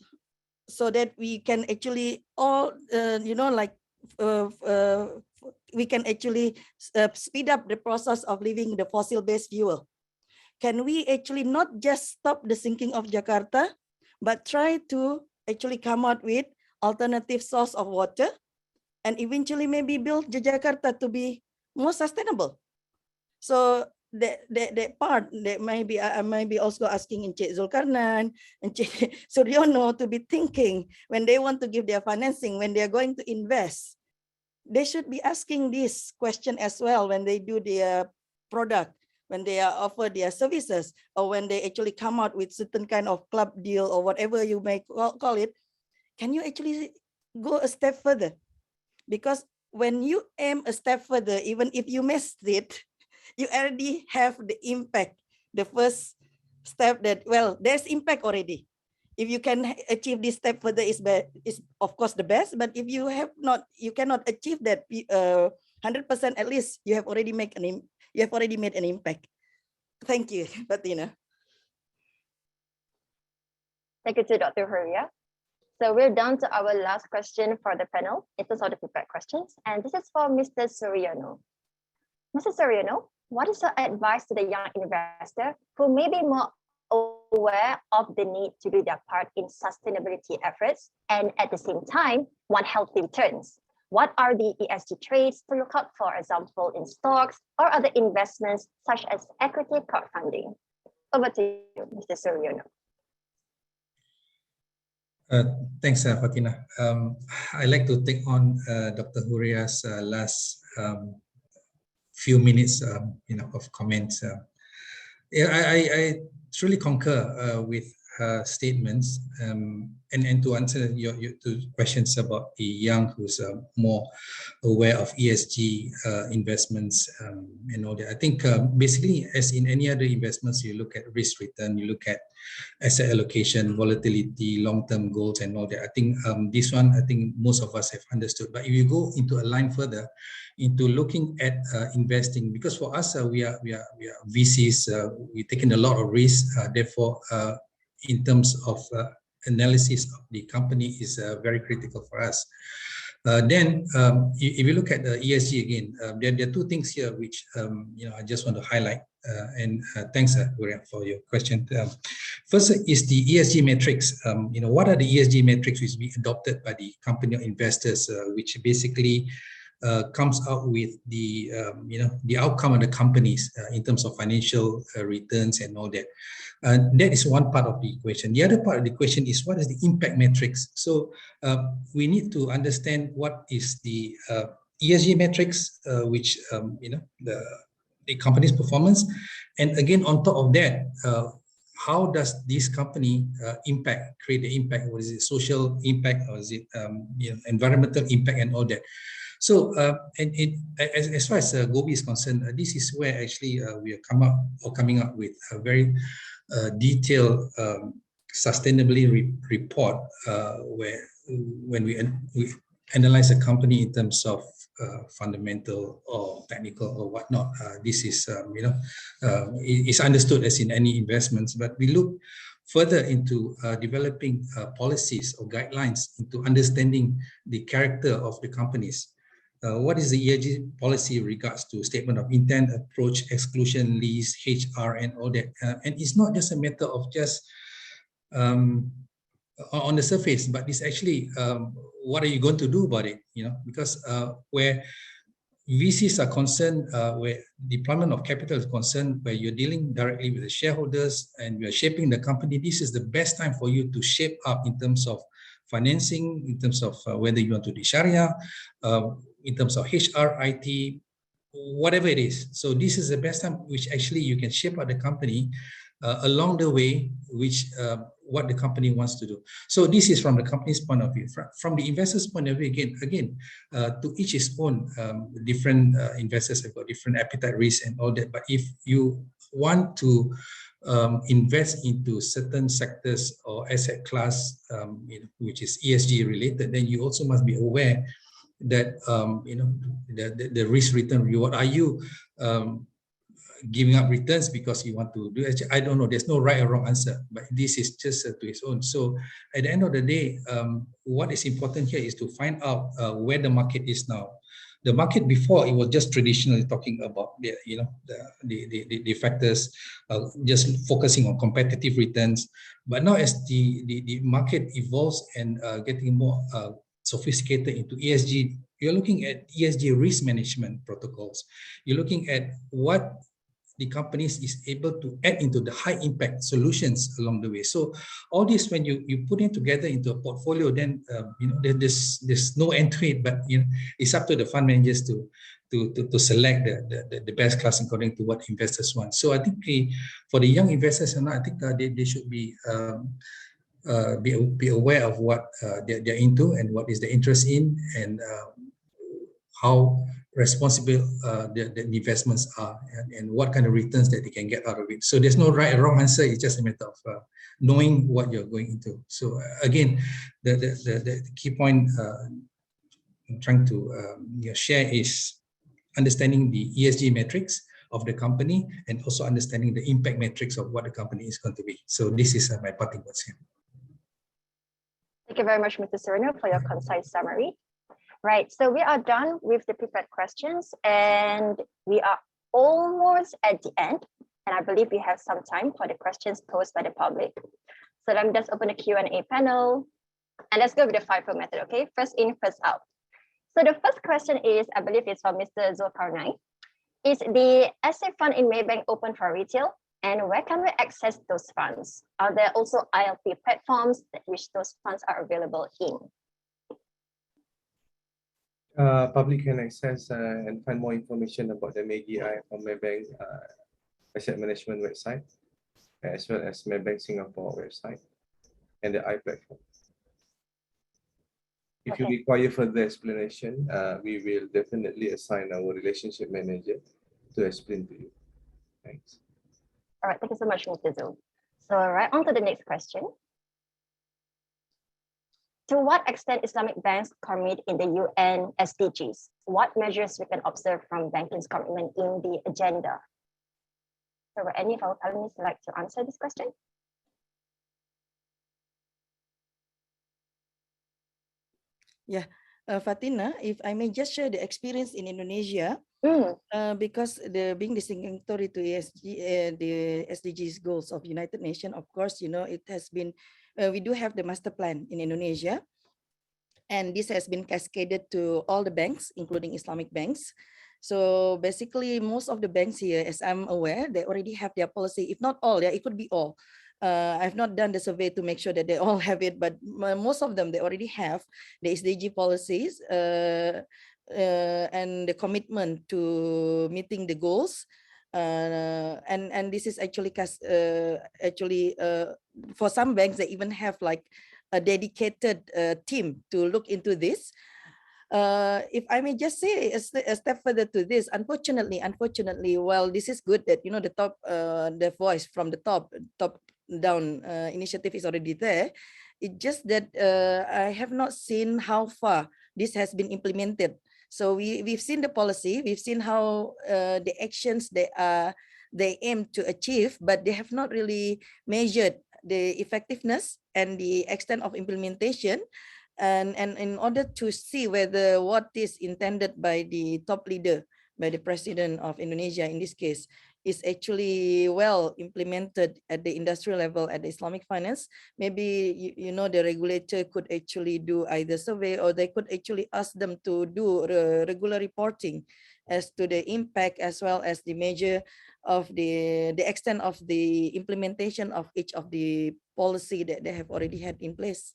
so that we can actually all, we can actually speed up the process of leaving the fossil-based fuel? Can we actually not just stop the sinking of Jakarta, but try to actually come out with alternative source of water and eventually maybe build Jakarta to be more sustainable? So that part that maybe I might be also asking Encik Zulkarnain and Encik Suryono to be thinking when they want to give their financing, when they're going to invest, they should be asking this question as well when they do their product, when they are offered their services, or when they actually come out with certain kind of club deal or whatever you may call it. Can you actually go a step further? Because when you aim a step further, even if you missed it, you already have the impact. The first step that, well, there's impact already. If you can achieve this step further is of course the best, but if you have not, you cannot achieve that 100%, at least you have already made an impact. Thank you, Fatina. Thank you to Dr. Huria. So we're down to our last question for the panel. It is all the prepared questions, and this is for Mr. Suryono. Mr. Suryono, what is your advice to the young investor who may be more aware of the need to do their part in sustainability efforts and at the same time want healthy returns? What are the ESG traits to look out for example in stocks or other investments such as equity crowdfunding? Over to you, Mr. Suryono. Thanks, Fatina. I'd like to take on Dr. Huria's last few minutes, of comments. I truly concur with her statements, and to answer your two questions about the young who's more aware of ESG investments and all that. I think basically, as in any other investments, you look at risk return, you look at asset allocation, volatility, long-term goals, and all that. I think this one, I think most of us have understood. But if you go into a line further, into looking at investing, because for us we are VCs, we're taking a lot of risk. Therefore, in terms of analysis of the company is very critical for us. Then, if you look at the ESG again, there are two things here which I just want to highlight. And thanks, Gloria, for your question. First is the ESG metrics. What are the ESG metrics which be adopted by the company or investors, which basically comes out with the the outcome of the companies in terms of financial returns and all that. That is one part of the equation. The other part of the equation is what is the impact metrics. So we need to understand what is the ESG metrics, which the company's performance, and again on top of that, how does this company create the impact? What is it, social impact, or is it environmental impact and all that? So as far as Gobi is concerned, this is where actually we are coming up with a very detailed sustainability report where when we analyze a company in terms of fundamental or technical or whatnot. This is is understood as in any investments, but we look further into developing policies or guidelines into understanding the character of the companies. What is the ESG policy regards to statement of intent, approach, exclusion, lease, HR, and all that? And it's not just a matter of just on the surface, but it's actually what are you going to do about it? Because where VCs are concerned, where deployment of capital is concerned, where you're dealing directly with the shareholders and you're shaping the company, this is the best time for you to shape up in terms of financing, in terms of whether you want to do shariah, in terms of HR, IT, whatever it is. So this is the best time which actually you can shape out the company along the way, which what the company wants to do. So this is from the company's point of view. From the investor's point of view, again, to each his own. Different investors have got different appetite, risk, and all that. But if you want to invest into certain sectors or asset class, which is ESG related, then you also must be aware that the risk return reward. Are you giving up returns because you want to do it? I don't know. There's no right or wrong answer, but this is just to its own. So at the end of the day, what is important here is to find out where the market is now. The market before, it was just traditionally talking about the factors, just focusing on competitive returns. But now as the market evolves and getting more sophisticated into ESG, you're looking at ESG risk management protocols. You're looking at what the companies is able to add into the high impact solutions along the way. So all this, when you put it together into a portfolio, then there's no end to it, but it's up to the fund managers to select the best class according to what investors want. So I think for the young investors, I think they should be aware of what they're into and what is the interest in, and how responsible the investments are, and what kind of returns that they can get out of it. So there's no right or wrong answer. It's just a matter of knowing what you're going into. So again, the key point I'm trying to share is understanding the ESG metrics of the company, and also understanding the impact metrics of what the company is going to be. So this is my parting words here. Thank you very much, Mr. Sereno, for your concise summary. Right, so we are done with the prepared questions, and we are almost at the end. And I believe we have some time for the questions posed by the public. So let me just open the Q&A panel, and let's go with the FIFO method, okay? First in, first out. So the first question is, I believe it's from Mr. Zulkarnain. Is the asset fund in Maybank open for retail? And where can we access those funds? Are there also ILP platforms that which those funds are available in? Public can access and find more information about the Maybank from Maybank asset management website, as well as Maybank Singapore website and the iPlatform. If you require further explanation, we will definitely assign our relationship manager to explain to you. Thanks. All right, thank you so much, Mr. Zul. So right on to the next question. To what extent Islamic banks commit in the UN SDGs? What measures we can observe from banking's commitment in the agenda? So would any of our panelists like to answer this question? Yeah, Fatina, if I may just share the experience in Indonesia, because being the signatory to ESG, the SDGs goals of United Nations, of course, it has been, we do have the master plan in Indonesia. And this has been cascaded to all the banks, including Islamic banks. So basically, most of the banks here, as I'm aware, they already have their policy. If not all, yeah, it could be all. I've not done the survey to make sure that they all have it, but most of them, they already have the SDG policies and the commitment to meeting the goals. And this is actually for some banks, they even have like a dedicated team to look into this. If I may just say a step further to this, unfortunately, well, this is good that, you know, the voice from the top down initiative is already there. It's just that I have not seen how far this has been implemented. So we've seen the policy, we've seen how the actions they aim to achieve, but they have not really measured the effectiveness and the extent of implementation. And in order to see whether what is intended by the top leader, by the president of Indonesia in this case, is actually well implemented at the industrial level at the Islamic finance, maybe you know, the regulator could actually do either survey, or they could actually ask them to do regular reporting as to the impact as well as the measure of the extent of the implementation of each of the policy that they have already had in place.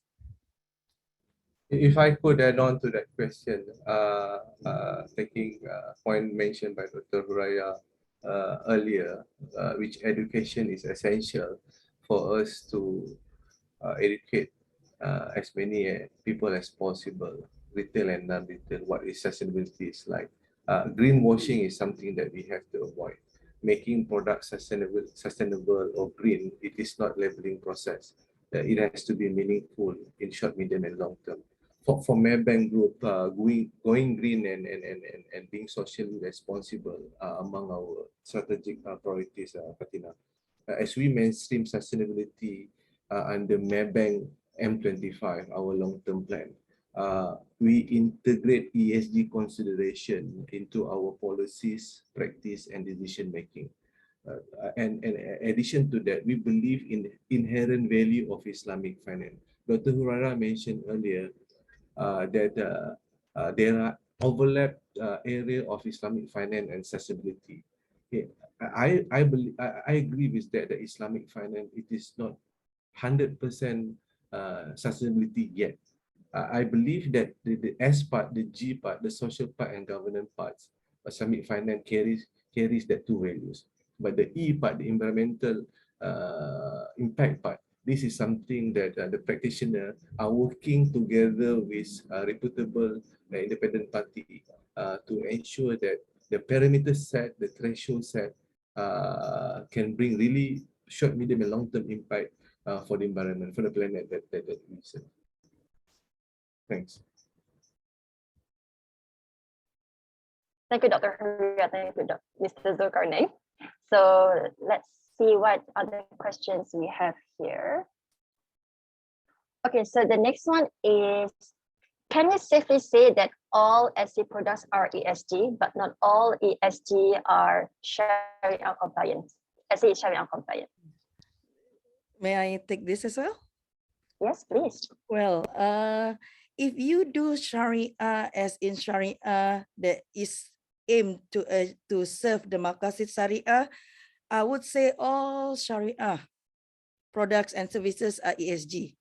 If I could add on to that question, taking point mentioned by Dr. Huraya earlier, which education is essential for us to educate as many people as possible, retail and non-retail, what is sustainability is like. Greenwashing is something that we have to avoid. Making products sustainable or green, it is not labeling process. It has to be meaningful in short, medium, and long term. For Maybank Group, going green and being socially responsible among our strategic priorities, Fatina. As we mainstream sustainability under Maybank M25, our long-term plan, we integrate ESG consideration into our policies, practice, and decision-making. And in addition to that, we believe in inherent value of Islamic finance. Dr. Hurara mentioned earlier that there are overlapped area of Islamic finance and accessibility. Okay. I agree with that. The Islamic finance, it is not 100% sustainability yet. I believe that the S part, the G part, the social part, and governance parts, Islamic finance carries that two values. But the E part, the environmental impact part, this is something that the practitioners are working together with reputable independent party to ensure that the parameter set, the threshold set can bring really short, medium, and long-term impact for the environment, for the planet that we serve. Thanks. Thank you, Dr. Huria. Thank you, Mr. Zulkarnain. So let's see what other questions we have here. Okay, so the next one is, can we safely say that all SC products are ESG, but not all ESG are shariah compliant? SC shariah compliant. May I take this as well? Yes, please. Well, if you do shariah as in shariah that is aimed to serve the maqasid shariah, I would say all shariah products and services are ESG.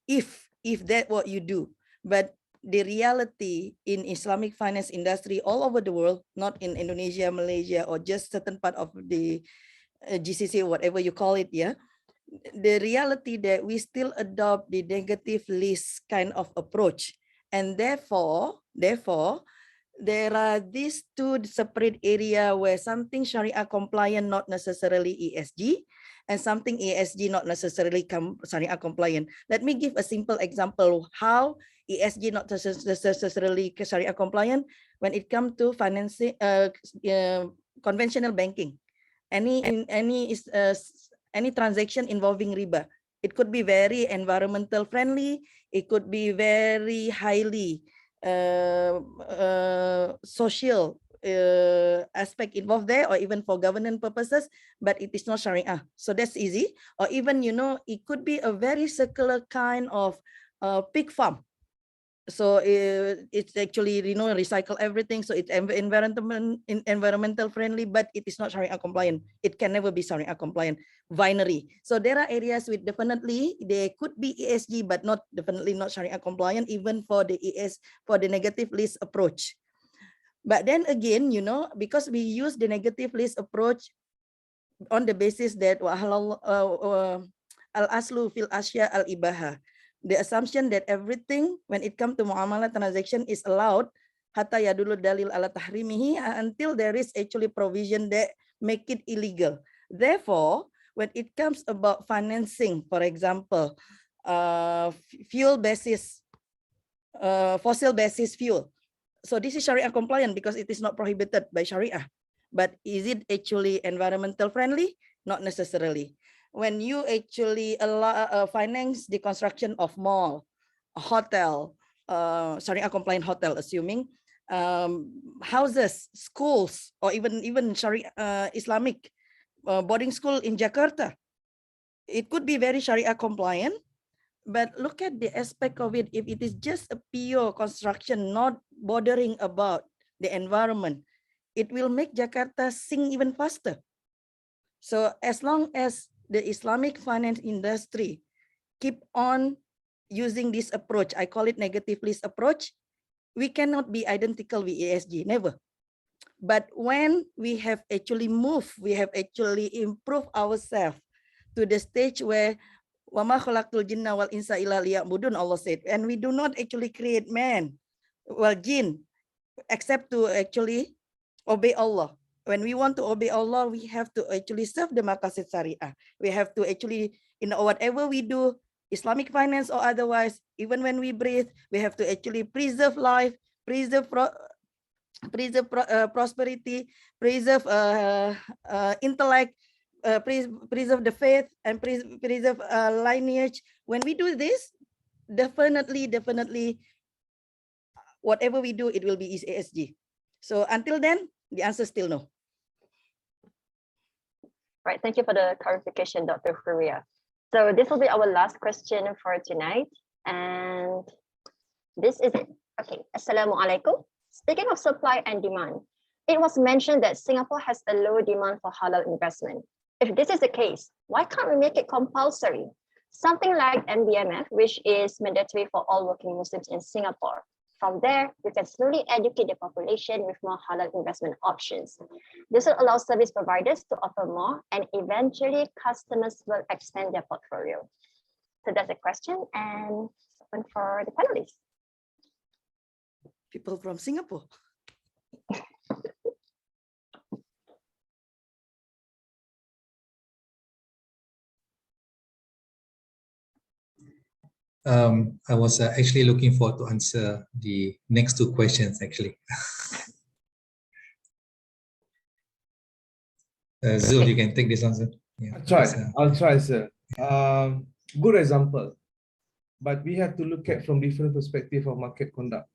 If that what you do, but the reality in Islamic finance industry all over the world, not in Indonesia, Malaysia, or just certain part of the GCC, whatever you call it, yeah. The reality that we still adopt the negative list kind of approach, and therefore there are these two separate area where something Sharia compliant not necessarily ESG, and something ESG not necessarily Sharia compliant. Let me give a simple example how ESG not necessarily Sharia compliant when it comes to financing, conventional banking. Any transaction involving riba, it could be very environmental friendly, it could be very highly social aspect involved there, or even for governance purposes, but it is not Sharia. So that's easy. Or even, you know, it could be a very circular kind of pig farm. So it's actually, you know, recycle everything. So it's environmental friendly, but it is not Sharia compliant. It can never be Sharia compliant. Binary. So there are areas with definitely they could be ESG, but not definitely not Sharia compliant, even for the for the negative list approach. But then again, you know, because we use the negative list approach on the basis that al-aslu fil asya al-ibaha, the assumption that everything when it comes to muamalah transaction is allowed hatta yadullu dalil ala tahrimihi, until there is actually provision that make it illegal. Therefore, when it comes about financing, for example, fuel basis, fossil basis fuel, so this is Sharia compliant because it is not prohibited by Sharia. But is it actually environmental friendly? Not necessarily. When you actually allow finance the construction of mall, a hotel, Sharia compliant hotel, assuming houses, schools, or even Sharia Islamic boarding school in Jakarta, it could be very Sharia compliant. But look at the aspect of it. If it is just a pure construction, not bothering about the environment, it will make Jakarta sink even faster. So as long as the Islamic finance industry keep on using this approach, I call it negative list approach, we cannot be identical with ESG, never. But when we have actually moved, we have actually improved ourselves to the stage where Wama khalaqtul jinna wal insa illa liya'budun, Allah said, and we do not actually create man, well, jinn, except to actually obey Allah. When we want to obey Allah, we have to actually serve the maqasid syariah. We have to actually, you know, whatever we do, Islamic finance or otherwise, even when we breathe, we have to actually preserve life, preserve prosperity, preserve intellect, preserve the faith, and preserve lineage. When we do this, definitely, whatever we do, it will be ESG. So until then, the answer is still no. Right, thank you for the clarification, Dr. Furia. So this will be our last question for tonight. And this is it. Okay, Assalamualaikum. Speaking of supply and demand, it was mentioned that Singapore has a low demand for halal investment. If this is the case, why can't we make it compulsory? Something like MBMF, which is mandatory for all working Muslims in Singapore. From there, we can slowly educate the population with more halal investment options. This will allow service providers to offer more, and eventually customers will expand their portfolio. So that's a question, and open for the panelists. People from Singapore. I was actually looking forward to answer the next two questions, actually. Zul, you can take this answer. Yeah, I'll try, sir. Good example, but we have to look at from different perspective of market conduct.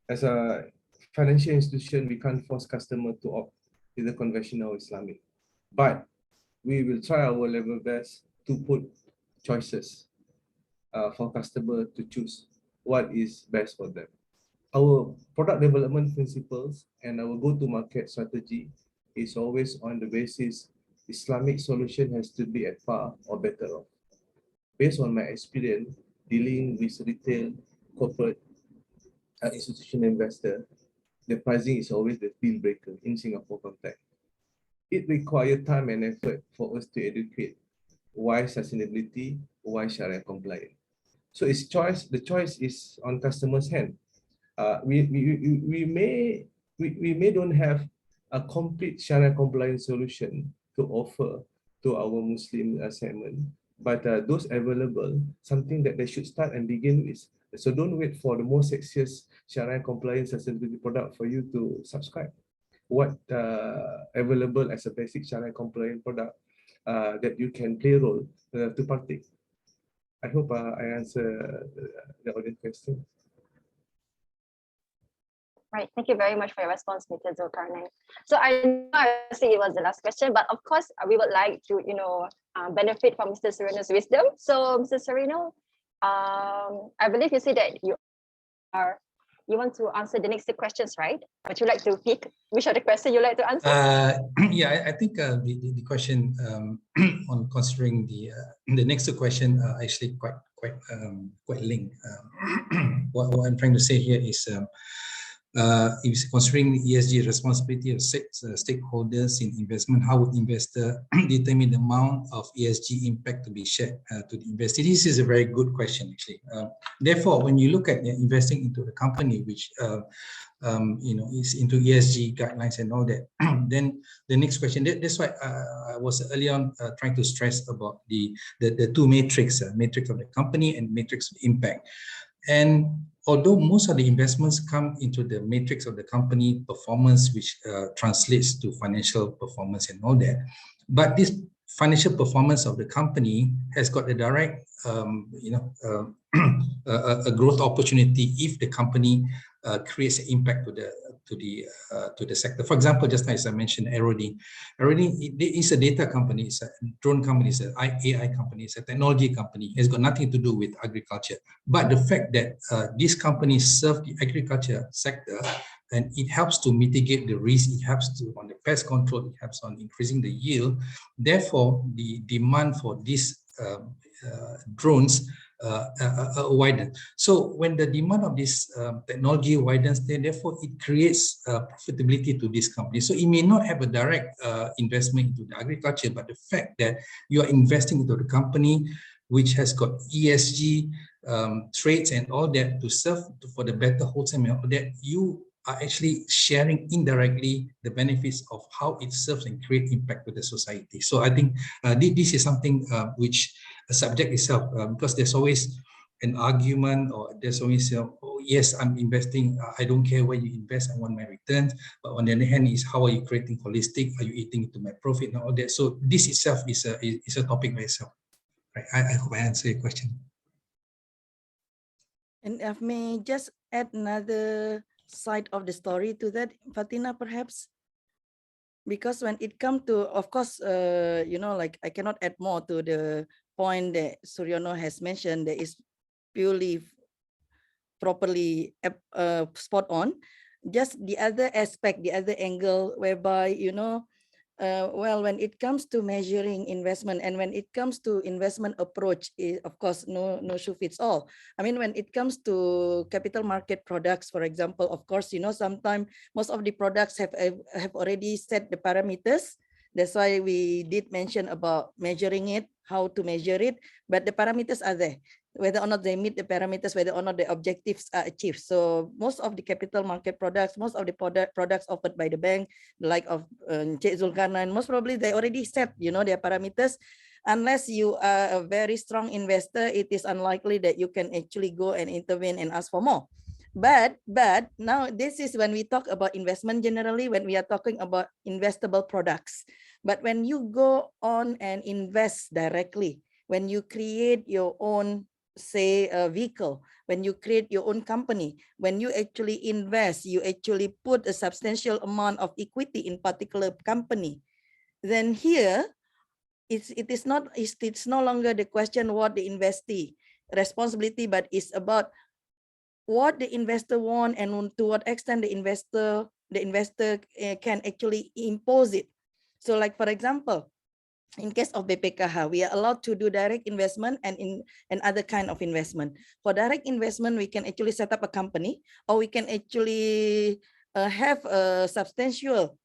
As a financial institution, we can't force customer to opt either conventional or Islamic, but we will try our level best to put choices for customer to choose what is best for them. Our product development principles and our go-to-market strategy is always on the basis Islamic solution has to be at par or better off. Based on my experience dealing with retail, corporate, institutional investor, the pricing is always the deal breaker in Singapore context. It requires time and effort for us to educate why sustainability, why Sharia compliant. So it's choice. The choice is on customer's hand. We may don't have a complete Sharia compliant solution to offer to our Muslim segment, but those available, something that they should start and begin with. So don't wait for the most sexiest Sharia compliant sustainability product for you to subscribe. What available as a basic Sharia compliant product that you can play a role to partake. I hope I answer the audience question. Right, thank you very much for your response, Mr. Zulkarnain. So I know it was the last question, but of course we would like to, benefit from Mr. Sereno's wisdom. So Mr. Sereno, I believe you said that you you want to answer the next two questions, right? Would you like to pick which of the questions you like to answer? Yeah, I think the question on considering the next two question are actually quite linked. What I'm trying to say here is considering the ESG responsibility of stakeholders in investment, how would investor determine the amount of ESG impact to be shared to the investor? This is a very good question, actually. Therefore, when you look at investing into a company which is into ESG guidelines and all that, then the next question, that's why I was early on trying to stress about the two matrix of the company and matrix of impact. And although most of the investments come into the matrix of the company performance, which translates to financial performance and all that, but this financial performance of the company has got a direct, a growth opportunity if the company creates an impact to the sector. For example, just as I mentioned, Aerodine is a data company, it's a drone company, it's an AI company, it's a technology company. It's got nothing to do with agriculture. But the fact that these companies serve the agriculture sector, and it helps to mitigate the risk, it helps to on the pest control, it helps on increasing the yield. Therefore, the demand for these drones widen. So when the demand of this technology widens, then therefore it creates profitability to this company. So it may not have a direct investment into the agriculture, but the fact that you are investing into the company which has got ESG traits and all that to serve for the better wholesale and all that, you are actually sharing indirectly the benefits of how it serves and create impact to the society. So I think this is something which a subject itself, because there's always an argument, or there's always, oh, yes, I'm investing, I don't care where you invest, I want my returns. But on the other hand is, how are you creating holistic? Are you eating into my profit and all that? So this itself is a topic by itself. Right? I hope I answered your question. And if I may just add another side of the story to that, Fatina, perhaps, because when it comes to, of course, like I cannot add more to the point that Suryono has mentioned that is purely properly spot on. Just the other aspect, the other angle, whereby well, when it comes to measuring investment and when it comes to investment approach, of course, no shoe fits all. I mean, when it comes to capital market products, for example, of course, sometimes most of the products have already set the parameters. That's why we did mention about measuring it, how to measure it, but the parameters are there. Whether or not they meet the parameters, whether or not the objectives are achieved. So most of the capital market products, most of the products offered by the bank, like of Cik Zulkarnain, most probably they already set, their parameters. Unless you are a very strong investor, it is unlikely that you can actually go and intervene and ask for more. But now this is when we talk about investment generally, when we are talking about investable products. But when you go on and invest directly, when you create your own, say, a vehicle, when you create your own company, when you actually invest, you actually put a substantial amount of equity in particular company, then here it's no longer the question what the investee responsibility, but it's about what the investor want and to what extent the investor can actually impose it. So like, for example, in case of BPKH, we are allowed to do direct investment and other kind of investment. For direct investment, we can actually set up a company, or we can actually have a substantial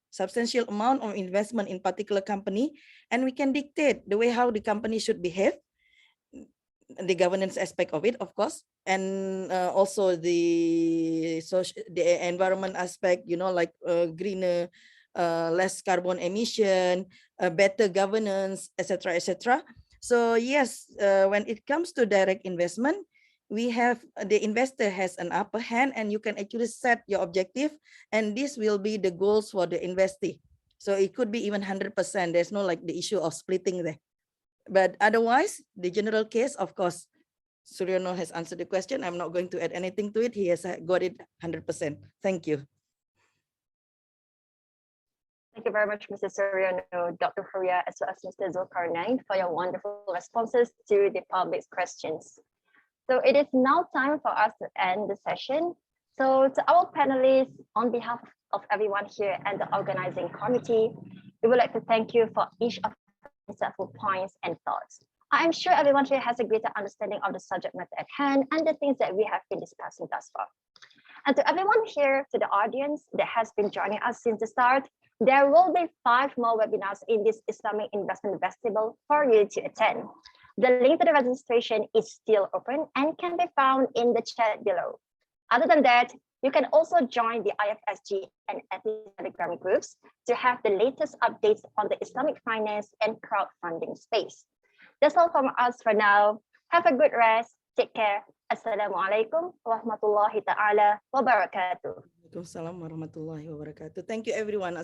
amount of investment in particular company, and we can dictate the way how the company should behave, the governance aspect of it, of course, and also the environment aspect, like greener, less carbon emission, better governance, etc., etc. So yes, when it comes to direct investment, we have the investor has an upper hand, and you can actually set your objective, and this will be the goals for the investee. So it could be even 100%. There's no like the issue of splitting there. But otherwise, the general case, of course, Suryono has answered the question. I'm not going to add anything to it. He has got it 100%. Thank you. Thank you very much, Mr. Suryono, Dr. Huria, as well as Mr. Zulkarnain, for your wonderful responses to the public's questions. So it is now time for us to end the session. So to our panelists, on behalf of everyone here and the organizing committee, we would like to thank you for each of the insightful points and thoughts. I'm sure everyone here has a greater understanding of the subject matter at hand and the things that we have been discussing thus far. And to everyone here, to the audience that has been joining us since the start, there will be 5 more webinars in this Islamic Investment Festival for you to attend. The link to the registration is still open and can be found in the chat below. Other than that, you can also join the IFSG and Ethis Telegram groups to have the latest updates on the Islamic finance and crowdfunding space. That's all from us for now. Have a good rest. Take care. Assalamualaikum warahmatullahi ta'ala wabarakatuh. Waalaikumsalam warahmatullahi wabarakatuh. Thank you everyone.